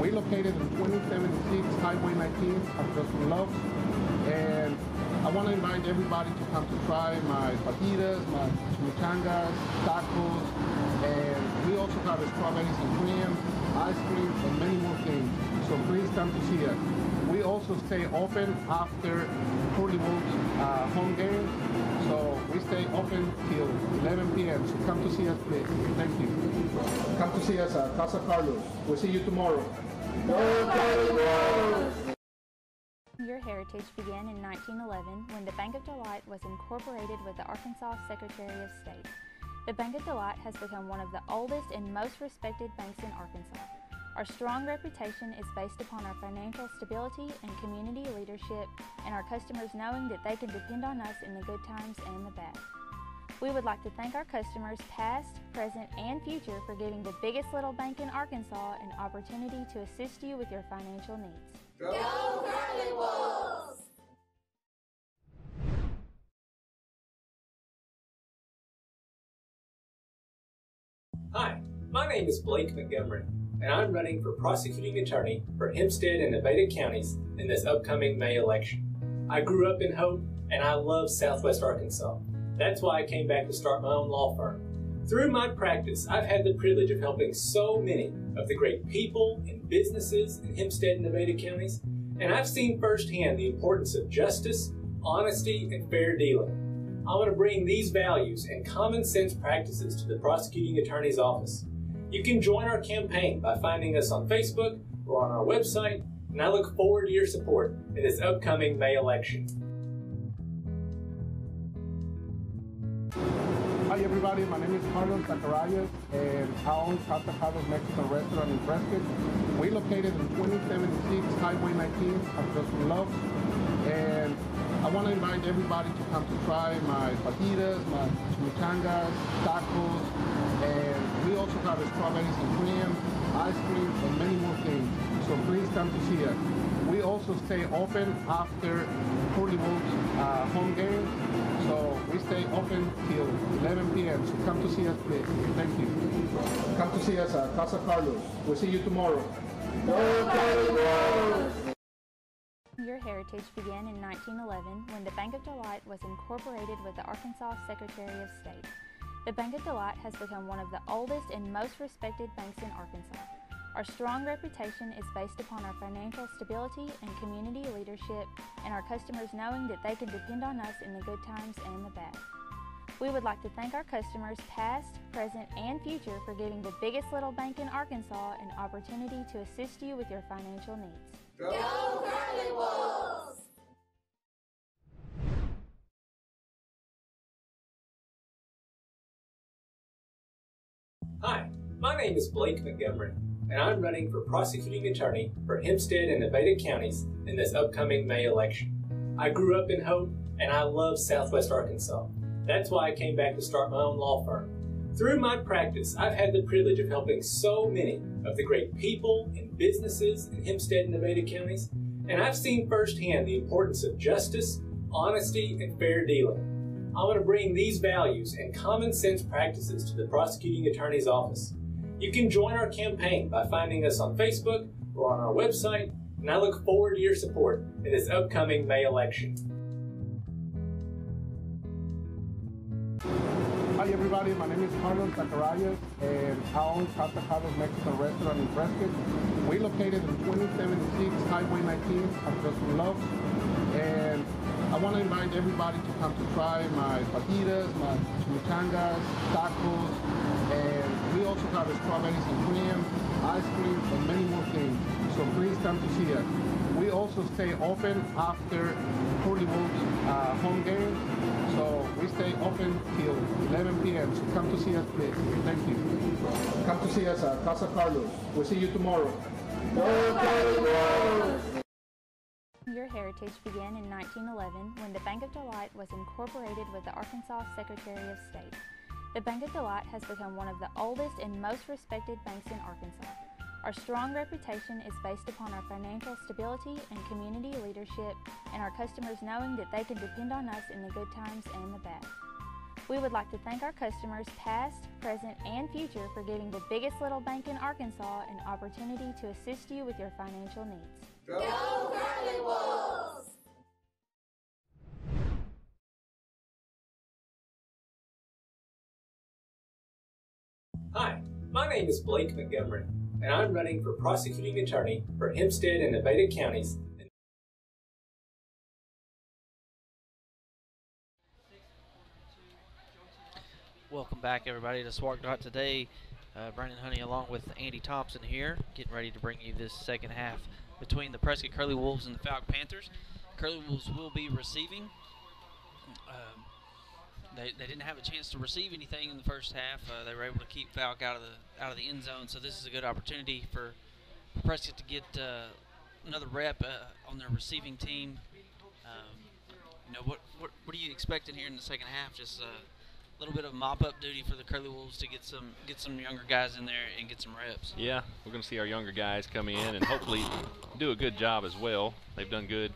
we located in 2076 Highway 19 across from Love's, and I want to invite everybody to come to try my fajitas, my chimichangas, tacos, and we also have strawberries and cream, ice cream, and many more things. So please come to see us. We also stay open after Curly Wolves home game, so we stay open till 11 p.m. So come to see us, please. Thank you. Come to see us at Casa Carlos. We'll see you tomorrow.
Go Cali Wolves!
Your heritage began in 1911 when the Bank of Delight was incorporated with the Arkansas Secretary of State. The Bank of Delight has become one of the oldest and most respected banks in Arkansas. Our strong reputation is based upon our financial stability and community leadership, and our customers knowing that they can depend on us in the good times and the bad. We would like to thank our customers past, present, and future for giving the biggest little bank in Arkansas an opportunity to assist you with your financial needs.
Go Curly Wolves!
Hi, my name is Blake Montgomery, and I'm running for prosecuting attorney for Hempstead and Nevada counties in this upcoming May election. I grew up in Hope, and I love Southwest Arkansas. That's why I came back to start my own law firm. Through my practice, I've had the privilege of helping so many of the great people and businesses in Hempstead and Nevada counties, and I've seen firsthand the importance of justice, honesty, and fair dealing. I want to bring these values and common sense practices to the prosecuting attorney's office. You can join our campaign by finding us on Facebook or on our website, and I look forward to your support in this upcoming May election.
Hi everybody, my name is Carlos Zacharias, and I own Casa Carlos Mexican Restaurant in Prescott. We're located in 2076 Highway 19 across from Love, and I want to invite everybody to come to try my fajitas, my chimichangas, tacos, and we also have strawberries and cream, ice cream, and many more things. So please come to see us. We also stay open after Curly Wolves home game, so we stay open till 11 p.m. So come to see us, please. Thank you. Come to see us at Casa Carlos. We'll see you tomorrow.
Go Curly Wolves!
Your heritage began in 1911 when the Bank of Delight was incorporated with the Arkansas Secretary of State. The Bank of Delight has become one of the oldest and most respected banks in Arkansas. Our strong reputation is based upon our financial stability and community leadership, and our customers knowing that they can depend on us in the good times and the bad. We would like to thank our customers past, present, and future for giving the biggest little bank in Arkansas an opportunity to assist you with your financial needs.
Go Curly Wolves!
Hi, my name is Blake Montgomery, and I'm running for prosecuting attorney for Hempstead and Nevada counties in this upcoming May election. I grew up in Hope, and I love Southwest Arkansas. That's why I came back to start my own law firm. Through my practice, I've had the privilege of helping so many of the great people and businesses in Hempstead and Nevada counties, and I've seen firsthand the importance of justice, honesty, and fair dealing. I want to bring these values and common sense practices to the prosecuting attorney's office. You can join our campaign by finding us on Facebook or on our website, and I look forward to your support in this upcoming May election.
Hi everybody, my name is Carlos Zacharias, and I own Casa Carlos Mexican Restaurant in Prescott. We're located in 2076 Highway 19 across from Love, and I want to invite everybody to come to try my fajitas, my chimichangas, tacos, and we also have strawberries and cream, ice cream, and many more things. So please come to see us. We also stay open after Curly Wolves home game, so we stay open till 11 p.m. So come to see us, please. Thank you. Come to see us at Casa Carlos. We'll see you tomorrow.
Go Curly Wolves!
Your heritage began in 1911 when the Bank of Delight was incorporated with the Arkansas Secretary of State. The Bank of Delight has become one of the oldest and most respected banks in Arkansas. Our strong reputation is based upon our financial stability and community leadership, and our customers knowing that they can depend on us in the good times and the bad. We would like to thank our customers past, present, and future for giving the biggest little bank in Arkansas an opportunity to assist you with your financial needs.
Go Curly Wolves!
Hi, my name is Blake Montgomery, and I'm running for prosecuting attorney for Hempstead and Nevada counties.
Welcome back, everybody, to Spark Dot today. Brandon Honey along with Andy Thompson here, getting ready to bring you this second half between the Prescott Curly Wolves and the Fauke Panthers. Curly Wolves will be receiving. They didn't have a chance to receive anything in the first half. They were able to keep Fauke out of the end zone, so this is a good opportunity for Prescott to get another rep on their receiving team. What are you expecting here in the second half? Just a little bit of mop-up duty for the Curly Wolves to get some younger guys in there and get some reps.
Yeah, we're going to see our younger guys come in and hopefully do a good job as well. They've done good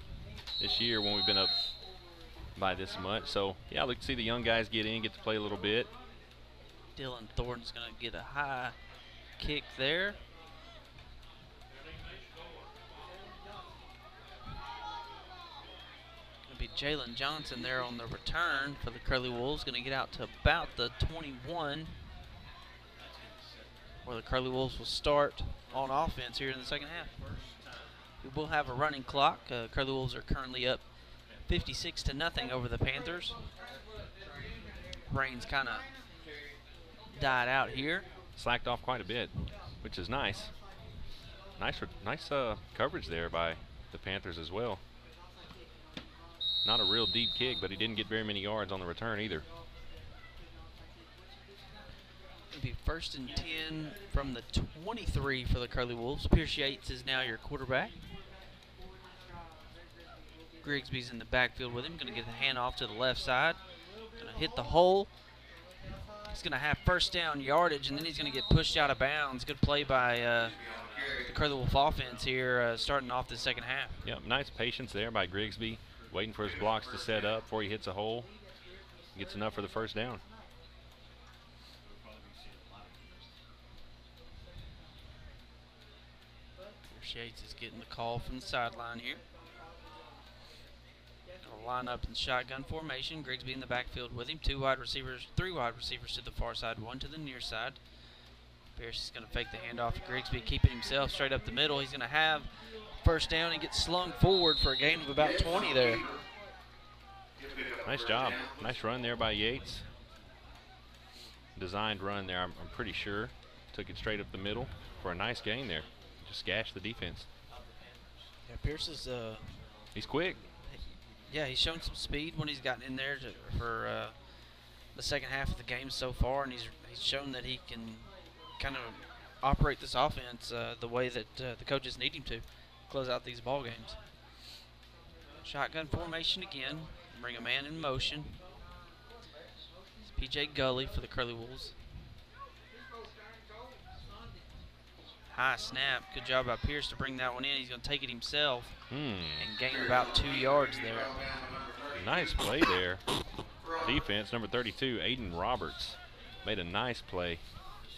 this year when we've been up by this much. So, yeah, look to see the young guys get in, get to play a little bit.
Dylan Thornton's going to get a high kick there. Going to be Jalen Johnson there on the return for the Curly Wolves. Going to get out to about the 21, where the Curly Wolves will start on offense here in the second half. We will have a running clock. Curly Wolves are currently up 56-0 over the Panthers. Rain's kind of died out here.
Slacked off quite a bit, which is nice. Nice coverage there by the Panthers as well. Not a real deep kick, but he didn't get very many yards on the return either.
It'll be 1st and 10 from the 23 for the Curly Wolves. Pierce Yates is now your quarterback. Grigsby's in the backfield with him. Going to get the handoff to the left side. Going to hit the hole. He's going to have first down yardage, and then he's going to get pushed out of bounds. Good play by the Curly Wolf offense here, starting off the second half.
Yep, nice patience there by Grigsby, waiting for his blocks to set up before he hits a hole. Gets enough for the first down.
Shades is getting the call from the sideline here. Gonna line up in shotgun formation. Grigsby in the backfield with him. 3 wide receivers to the far side, 1 to the near side. Pierce is going to fake the handoff to Grigsby, keeping himself straight up the middle. He's going to have first down and get slung forward for a gain of about 20 there.
Nice job. Nice run there by Yates. Designed run there, I'm pretty sure. Took it straight up the middle for a nice gain there. Just gashed the defense.
Yeah, Pierce is
he's quick.
Yeah, he's shown some speed when he's gotten in there for the second half of the game so far, and he's shown that he can kind of operate this offense the way that the coaches need him to close out these ball games. Shotgun formation again. Bring a man in motion. It's P.J. Gully for the Curly Wolves. High snap. Good job by Pierce to bring that one in. He's going to take it himself and gain about 2 yards there.
Nice play there. Defense, number 32, Aiden Roberts, made a nice play.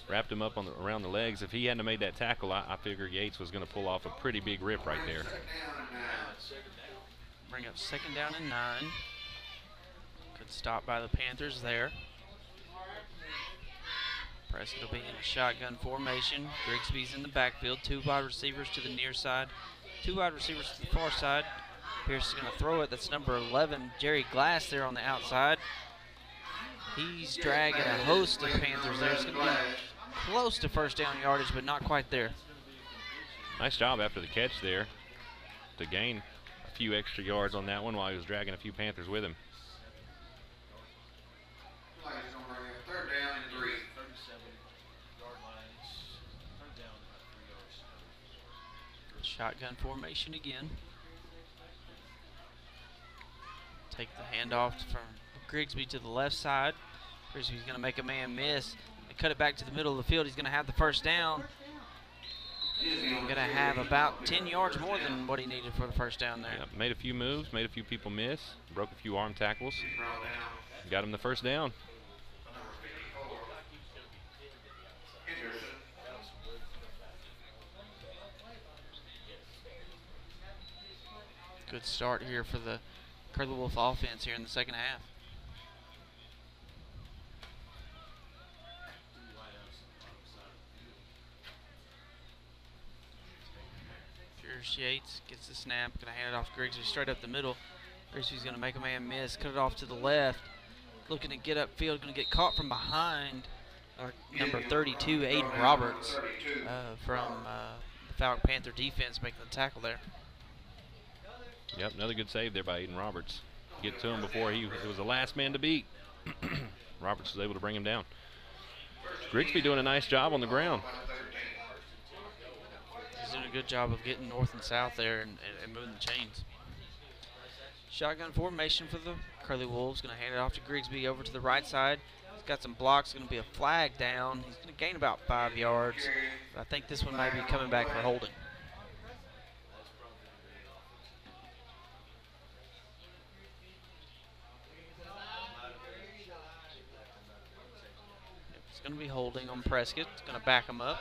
Wrapped him up on around the legs. If he hadn't made that tackle, I figure Yates was going to pull off a pretty big rip right there.
Bring up 2nd down and 9. Good stop by the Panthers there. Prescott will be in a shotgun formation. Grigsby's in the backfield. 2 wide receivers to the near side. 2 wide receivers to the far side. Pierce is going to throw it. That's number 11, Jerry Glass there on the outside. He's dragging a host of Panthers there. It's going to be close to first down yardage, but not quite there.
Nice job after the catch there to gain a few extra yards on that one while he was dragging a few Panthers with him.
Third down and 3.
Shotgun formation again. Take the handoff from Grigsby to the left side. Grigsby's going to make a man miss. They cut it back to the middle of the field. He's going to have the first down. He's going to have about 10 yards more than what he needed for the first down there.
Yeah, made a few moves, made a few people miss, broke a few arm tackles. Got him the first down.
Good start here for the Curly Wolf offense here in the second half. Pierce Yates gets the snap, gonna hand it off to Grigsby straight up the middle. Grigsby's gonna make a man miss, cut it off to the left. Looking to get upfield, gonna get caught from behind. Number 32, Aiden Roberts from the Fauke Panther defense making the tackle there.
Yep, another good save there by Aiden Roberts. Get to him before he was the last man to beat. Roberts was able to bring him down. Grigsby doing a nice job on the ground.
He's doing a a good job of getting north and south there and moving the chains. Shotgun formation for the Curly Wolves. Going to hand it off to Grigsby over to the right side. He's got some blocks. Going to be a flag down. He's going to gain about 5 yards. I think this one might be coming back for holding. It's going to be holding on Prescott. It's going to back him up.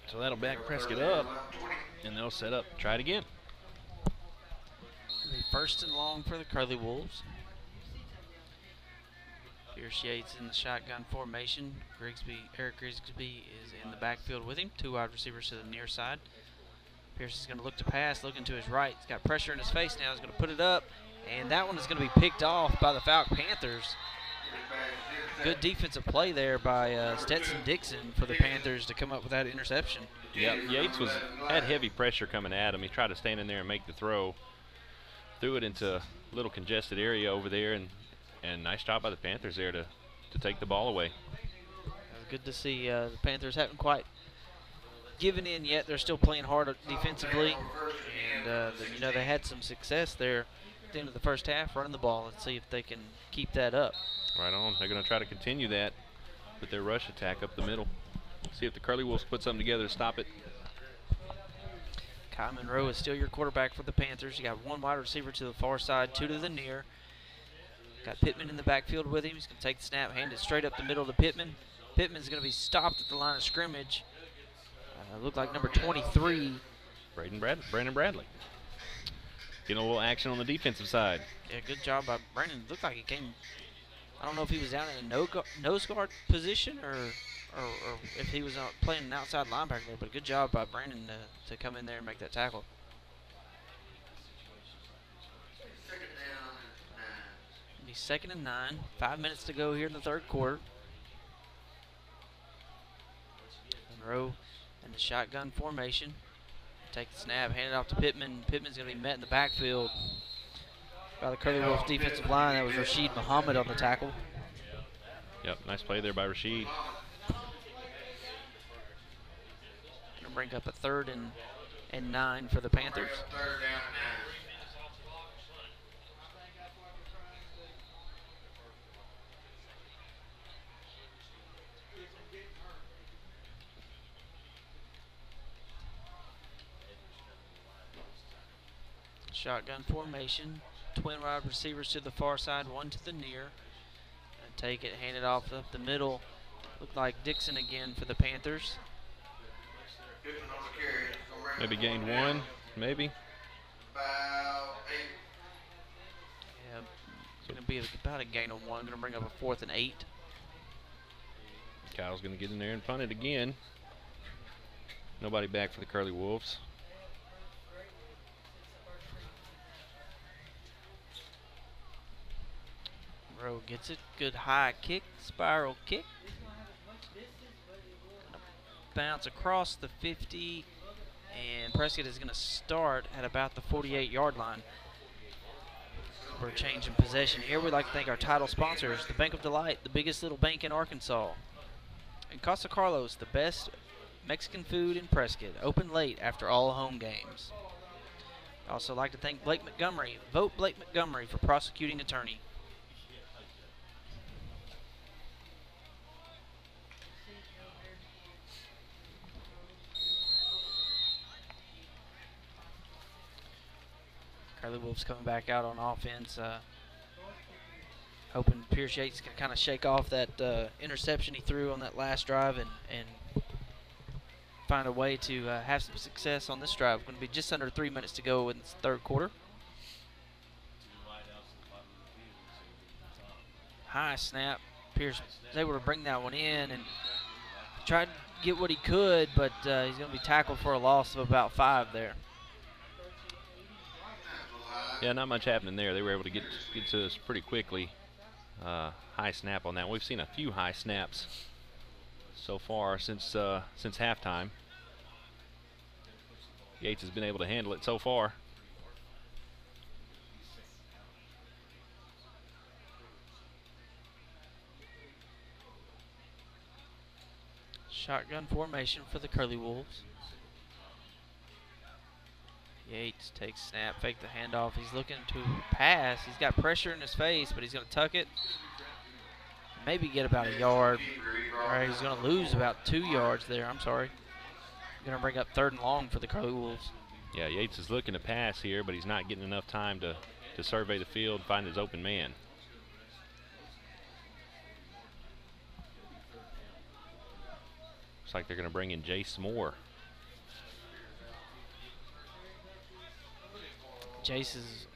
So that'll back Prescott up, and they'll set up, try it again.
It'll be first and long for the Curly Wolves. Pierce Yates in the shotgun formation. Eric Grigsby is in the backfield with him. 2 wide receivers to the near side. Pierce is going to look to pass, looking to his right. He's got pressure in his face now. He's going to put it up, and that one is going to be picked off by the Fauke Panthers. Good defensive play there by Stetson Dixon for the Panthers to come up with that interception.
Yeah, Yates had heavy pressure coming at him. He tried to stand in there and make the throw. Threw it into a little congested area over there, and nice job by the Panthers there to take the ball away.
Good to see the Panthers haven't quite given in yet. They're still playing hard defensively, and you know, they had some success there at the end of the first half running the ball. Let's see if they can keep that up.
Right on. They're going to try to continue that with their rush attack up the middle. See if the Curly Wolves put something together to stop it.
Kai Monroe is still your quarterback for the Panthers. You got 1 wide receiver to the far side, 2 to the near. Got Pittman in the backfield with him. He's going to take the snap, hand it straight up the middle to Pittman. Pittman's going to be stopped at the line of scrimmage. Looked like number 23.
Brandon Bradley. Getting a little action on the defensive side.
Yeah, good job by Brandon. Looked like he came, I don't know if he was down in a nose guard position or if he was playing an outside linebacker there, but good job by Brandon to come in there and make that tackle. It'll be 2nd and 9. 5 minutes to go here in the 3rd quarter. Monroe in the shotgun formation. Take the snap, hand it off to Pittman. Pittman's going to be met in the backfield by the Curly Wolves defensive line. That was Rashid Muhammad on the tackle.
Yep, nice play there by Rashid.
Going to bring up a 3rd and 9 for the Panthers. Shotgun formation, twin wide receivers to the far side, 1 to the near. And take it, hand it off up the middle. Looked like Dixon again for the Panthers.
Maybe gained 1, maybe.
Yeah, it's going to be about a gain of 1. Going to bring up a 4th and 8.
Kyle's going to get in there and punt it again. Nobody back for the Curly Wolves.
Monroe gets it. Good high kick, spiral kick. Gonna bounce across the 50, and Prescott is going to start at about the 48-yard line. For a change in possession here, we'd like to thank our title sponsors, the Bank of Delight, the biggest little bank in Arkansas. And Casa Carlos, the best Mexican food in Prescott, open late after all home games. I'd also like to thank Blake Montgomery. Vote Blake Montgomery for prosecuting attorney. Curly Wolves coming back out on offense, hoping Pierce Yates can kind of shake off that interception he threw on that last drive and find a way to have some success on this drive. Going to be just under 3 minutes to go in the 3rd quarter. High snap. Pierce was able to bring that one in and tried to get what he could, but he's going to be tackled for a loss of about 5 there.
Yeah, not much happening there. They were able to get to us pretty quickly. High snap on that. We've seen a few high snaps so far since halftime. Yates has been able to handle it so far.
Shotgun formation for the Curly Wolves. Yates takes snap, fake the handoff. He's looking to pass. He's got pressure in his face, but he's going to tuck it. Maybe get about a yard. Or he's going to lose about 2 yards there. I'm sorry. Going to bring up 3rd and long for the Curly Wolves.
Yeah, Yates is looking to pass here, but he's not getting enough time to survey the field, find his open man. Looks like they're going to bring in Jace Moore.
Jace has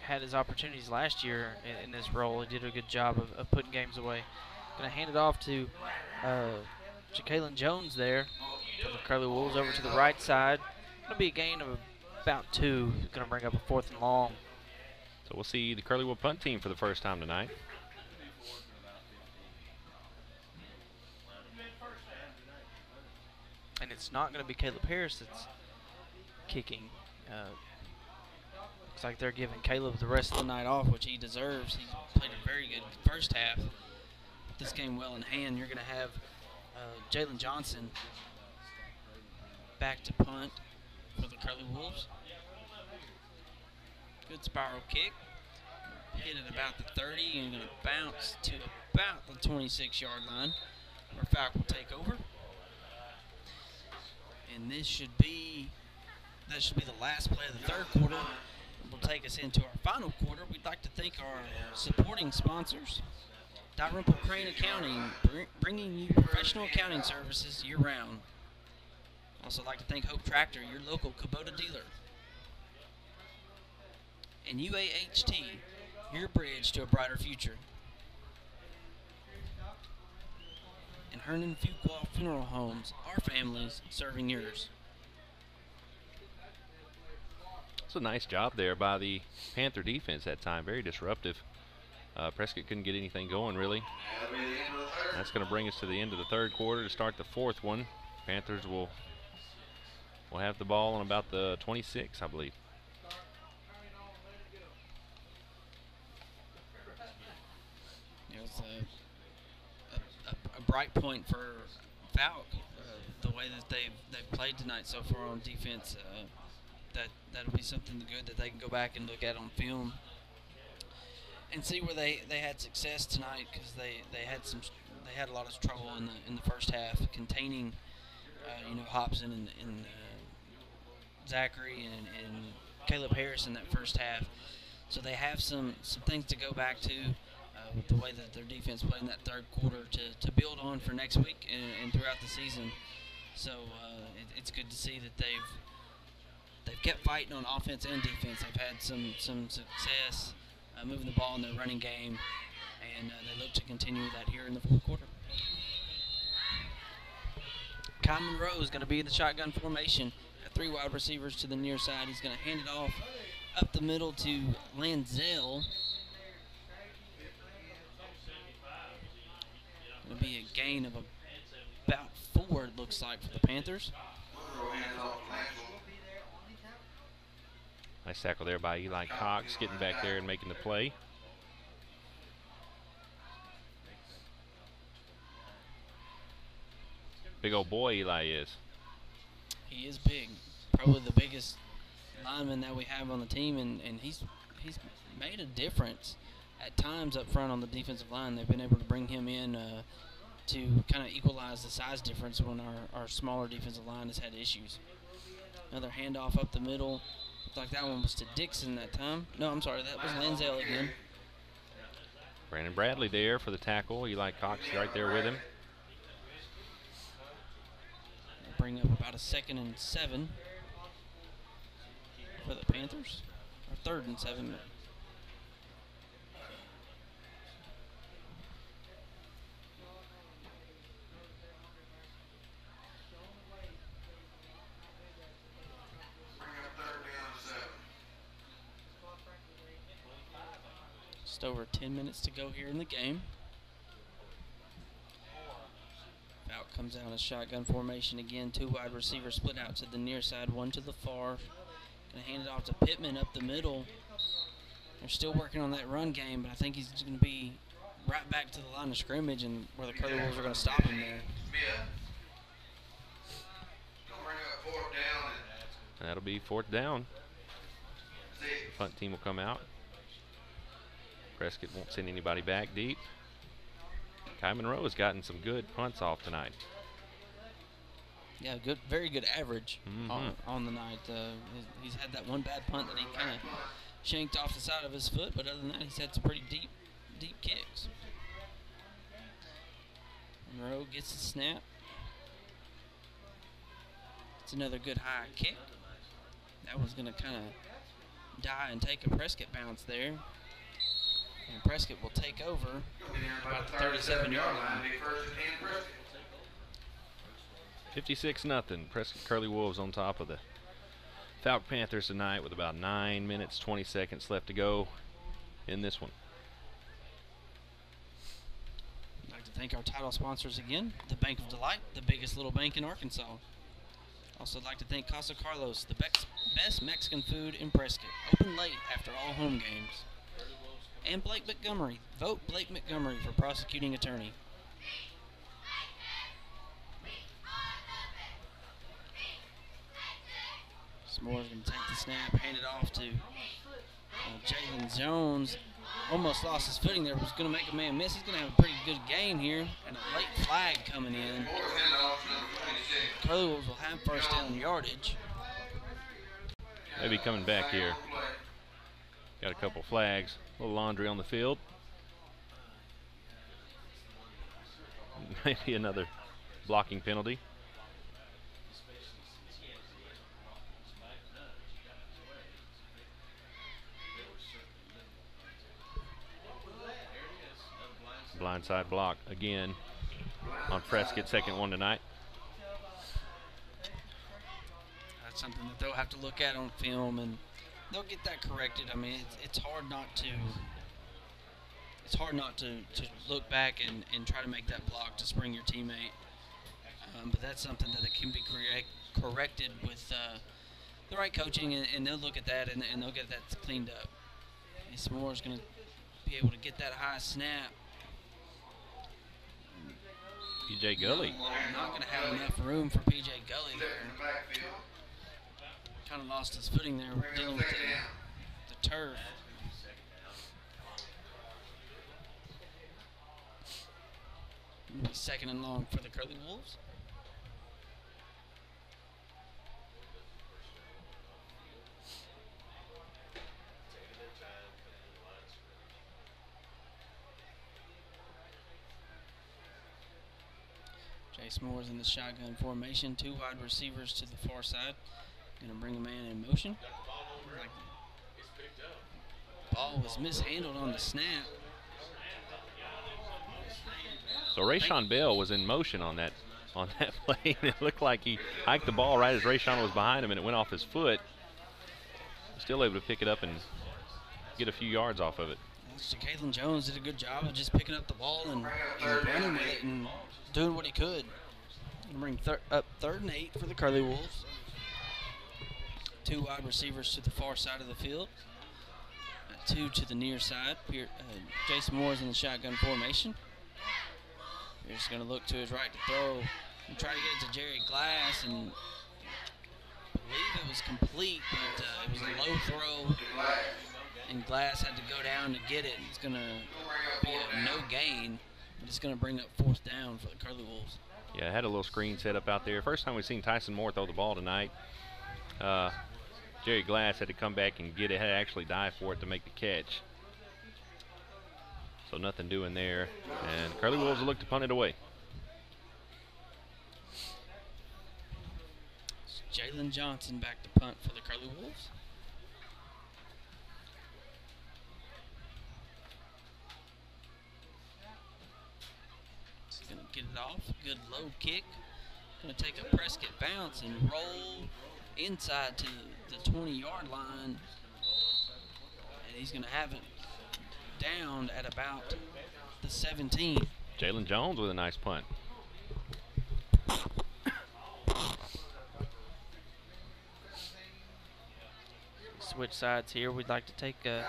had his opportunities last year in this role. He did a good job of putting games away. Going to hand it off to Ja'Kalen Jones there for the Curly Wolves over to the right side. Going to be a gain of about 2. Going to bring up a 4th and long.
So we'll see the Curly Wolf punt team for the first time tonight.
And it's not going to be Caleb Harris that's kicking. Looks like they're giving Caleb the rest of the night off, which he deserves. He played a very good first half. With this game well in hand, you're going to have Jalen Johnson back to punt for the Curly Wolves. Good spiral kick. Hit at about the 30 and going to bounce to about the 26-yard line where Fauke will take over. And that should be the last play of the 3rd quarter. Will take us into our final quarter. We'd like to thank our supporting sponsors. Dalrymple Crane Accounting, bringing you professional accounting services year-round. Also like to thank Hope Tractor, your local Kubota dealer. And UAHT, your bridge to a brighter future. And Hernan Fuqua Funeral Homes, our families serving yours.
It's a nice job there by the Panther defense that time. Very disruptive. Prescott couldn't get anything going, really. That's going to bring us to the end of the 3rd quarter to start the 4th one. Panthers will have the ball on about the 26, I believe.
It was a bright point for Fauke. The way that they've played tonight so far on defense. That'll be something good that they can go back and look at on film and see where they had success tonight, because they had a lot of trouble in the first half containing Hobson and Zachary and Caleb Harris in that first half. So they have some things to go back to with the way that their defense played in that 3rd quarter to build on for next week and throughout the season. So it's good to see that they've kept fighting on offense and defense. They've had some success moving the ball in their running game, and they look to continue that here in the 4th quarter. Kai Monroe is going to be in the shotgun formation. 3 wide receivers to the near side. He's going to hand it off up the middle to Lanzell. Going to be a gain of about 4, it looks like, for the Panthers.
Nice tackle there by Eli Cox, getting back there and making the play. Big old boy Eli is.
He is big. Probably the biggest lineman that we have on the team, and he's made a difference at times up front on the defensive line. They've been able to bring him in to kind of equalize the size difference when our smaller defensive line has had issues. Another handoff up the middle. Looked like that one was to Dixon that time. No, I'm sorry, that was Lanzell again.
Brandon Bradley there for the tackle. Eli Cox right there with him.
Bring up about a 2nd and 7 for the Panthers. Or 3rd and 7. Just over 10 minutes to go here in the game. Fauke Comes out of shotgun formation again. 2 wide receivers split out to the near side, 1 to the far. Gonna hand it off to Pittman up the middle. They're still working on that run game, but I think he's going to be right back to the line of scrimmage and where the Curly Wolves are going to stop him there.
That'll be 4th down. Punt team will come out. Prescott won't send anybody back deep. Kai Monroe has gotten some good punts off tonight.
Yeah, good, very good average on the night. He's had that one bad punt that he kind of shanked off the side of his foot, but other than that, he's had some pretty deep kicks. Monroe gets the snap. It's another good high kick. That was going to kind of die and take a Prescott bounce there. And Prescott will take over about the 37-yard line.
56-0. Prescott Curly Wolves on top of the Fauke Panthers tonight with about 9 minutes, 20 seconds left to go in this one.
I'd like to thank our title sponsors again, the Bank of Delight, the biggest little bank in Arkansas. Also like to thank Casa Carlos, the best Mexican food in Prescott, open late after all home games. And Blake Montgomery. Vote Blake Montgomery for prosecuting attorney. Moore's going to take the snap, hand it off to Jalen Jones. Almost lost his footing there, was going to make a man miss. He's going to have a pretty good game here, and a late flag coming in. Curly Wolves will have 1st down yardage.
Maybe coming back here. Got a couple flags, a little laundry on the field. Maybe another blocking penalty. Blindside block again on Prescott, 2nd one tonight.
That's something that they'll have to look at on film, and they'll get that corrected. I mean, it's hard not to look back and try to make that block to spring your teammate. But that's something that can be corrected with the right coaching, and they'll look at that and they'll get that cleaned up. Moore's going to be able to get that high snap.
PJ Gully.
Not going to have enough room for PJ Gully there. Kind of lost his footing there dealing with the turf. It'll be 2nd and long for the Curly Wolves. Jace Moore's in the shotgun formation. 2 wide receivers to the far side. Going to bring a man in motion. Ball was mishandled on the snap.
So Rayshawn Bell was in motion on that play. It looked like he hiked the ball right as Rayshawn was behind him, and it went off his foot. Still able to pick it up and get a few yards off of it.
Jalen Jones did a good job of just picking up the ball and running with it and doing what he could. Bring up 3rd and 8 for the Curly Wolves. 2 wide receivers to the far side of the field. 2 to the near side. Jason Moore's in the shotgun formation. He's just going to look to his right to throw and try to get it to Jerry Glass, and I believe it was complete, but it was a low throw, and Glass had to go down to get it. It's going to be a no gain, but it's going to bring up 4th down for the Curly Wolves.
Yeah, I had a little screen set up out there. First time we've seen Tyson Moore throw the ball tonight. Jerry Glass had to come back and get it, had to actually dive for it to make the catch. So nothing doing there. And Curly Wolves will look to punt it away.
Jalen Johnson back to punt for the Curly Wolves. He's going to get it off. Good low kick. Going to take a Prescott bounce and roll inside to the 20-yard line. And he's going to have it down at about the 17.
Jalen Jones with a nice punt.
Switch sides here. We'd like to take a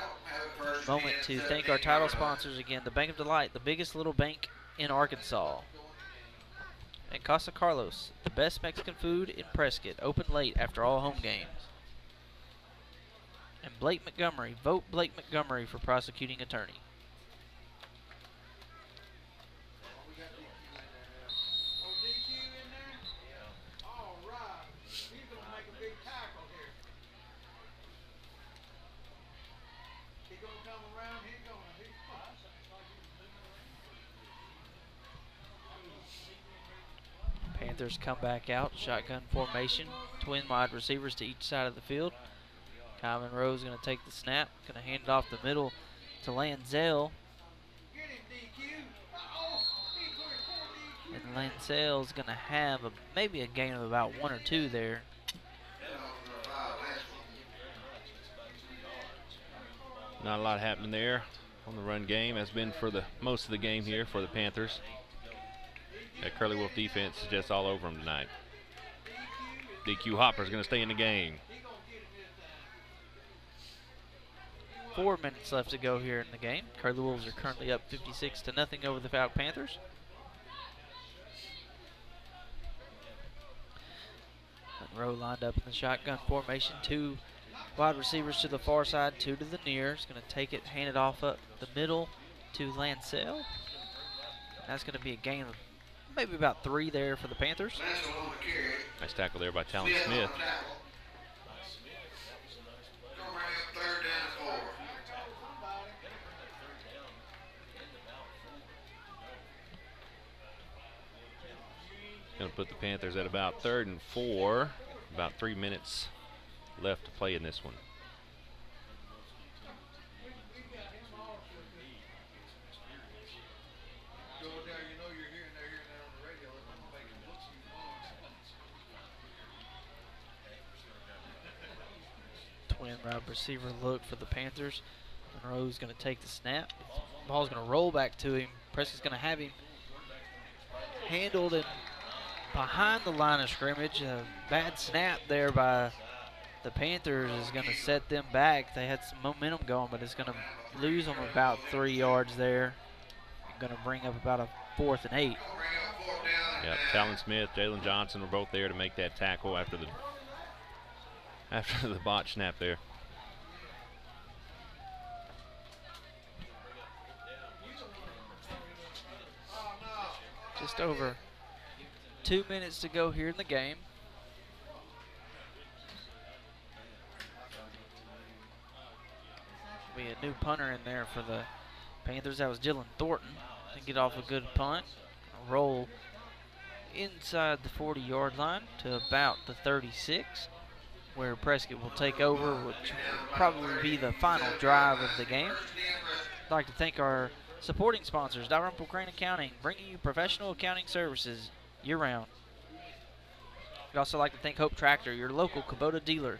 moment to thank our title sponsors again. The Bank of Delight, the biggest little bank in Arkansas. And Casa Carlos, the best Mexican food in Prescott, open late after all home games. And Blake Montgomery, vote Blake Montgomery for prosecuting attorney. Panthers come back out, shotgun formation, twin wide receivers to each side of the field. Kyle Monroe's going to take the snap, going to hand it off the middle to Lanzell. And Lanzell's going to have maybe a gain of about 1 or 2 there.
Not a lot happening there on the run game. Has been for the most of the game here for the Panthers. That Curly Wolf defense is just all over them tonight. DQ Hopper's going to stay in the game.
4 minutes left to go here in the game. Curly Wolves are currently up 56-0 over the Fauke Panthers. Monroe lined up in the shotgun formation. 2 wide receivers to the far side, 2 to the near. He's going to take it, hand it off up the middle to Lancel. That's going to be a gain of maybe about 3 there for the Panthers.
Nice tackle there by Talon Smith. Going to put the Panthers at about 3rd and 4. About 3 minutes left to play in this one.
Twin wide receiver look for the Panthers. Monroe's going to take the snap. Ball's going to roll back to him. Prescott's going to have him handled and behind the line of scrimmage. A bad snap there by the Panthers is going to set them back. They had some momentum going, but it's going to lose them about 3 yards there. Going to bring up about a 4th and 8.
Yep, Talon Smith, Jalen Johnson were both there to make that tackle after the botch snap there.
Just over 2 minutes to go here in the game. Be a new punter in there for the Panthers. That was Dylan Thornton. To get off a good punt. A roll inside the 40-yard line to about the 36, where Prescott will take over, which will probably be the final drive of the game. I'd like to thank our supporting sponsors, Dalrymple Crane Accounting, bringing you professional accounting services year-round. We'd also like to thank Hope Tractor, your local Kubota dealer.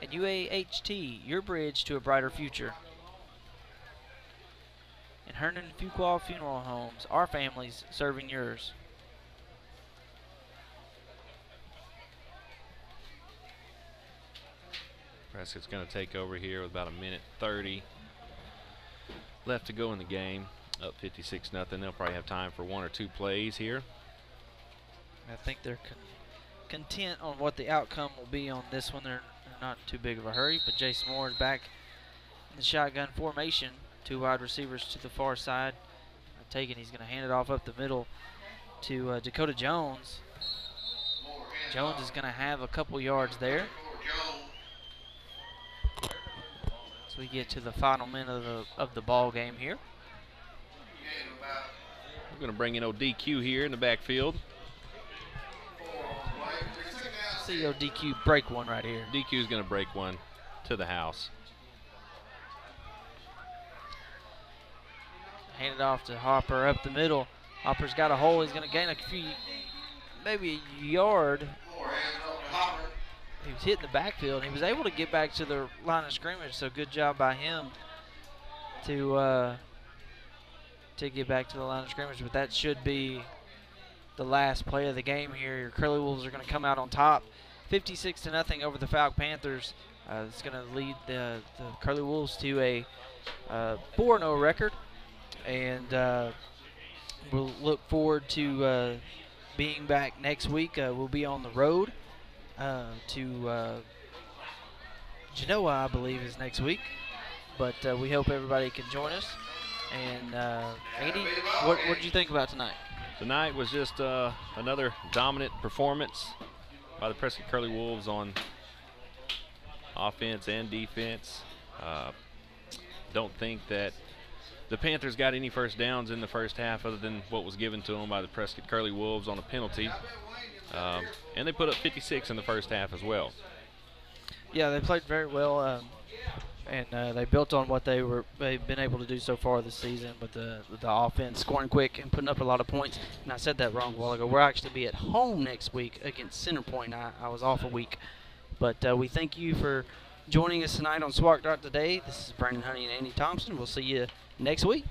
And UAHT, your bridge to a brighter future. And Herndon Fuqua Funeral Homes, our families serving yours.
Prescott's going to take over here with about 1:30 left to go in the game. Up 56-0. They'll probably have time for 1 or 2 plays here.
I think they're content on what the outcome will be on this one. They're not in too big of a hurry, but Jason Moore is back in the shotgun formation. 2 wide receivers to the far side. He's going to hand it off up the middle to Dakota Jones. Jones is going to have a couple yards there. So we get to the final minute of the ball game here.
We're going to bring in ODQ here in the backfield.
See ODQ break one right here.
DQ is going to break one to the house.
Hand it off to Hopper up the middle. Hopper's got a hole. He's going to gain a few, maybe a yard. He was hitting the backfield. He was able to get back to the line of scrimmage, so good job by him to get back to the line of scrimmage. But that should be the last play of the game here. Your Curly Wolves are going to come out on top, 56-0 over the Fauke Panthers. It's going to lead the Curly Wolves to a 4-0 record, and we'll look forward to being back next week. We'll be on the road to Genoa, I believe, is next week, but we hope everybody can join us. And Andy, what did you think about tonight?
Tonight was just another dominant performance by the Prescott Curly Wolves on offense and defense. Don't think that the Panthers got any first downs in the first half other than what was given to them by the Prescott Curly Wolves on a penalty. And they put up 56 in the first half as well.
Yeah, they played very well, and they built on what they've been able to do so far this season with the offense, scoring quick and putting up a lot of points. And I said that wrong a while ago. We'll actually be at home next week against Centerpoint. I was off a week. But we thank you for joining us tonight on Spark Dot Today. This is Brandon Honey and Andy Thompson. We'll see you next week.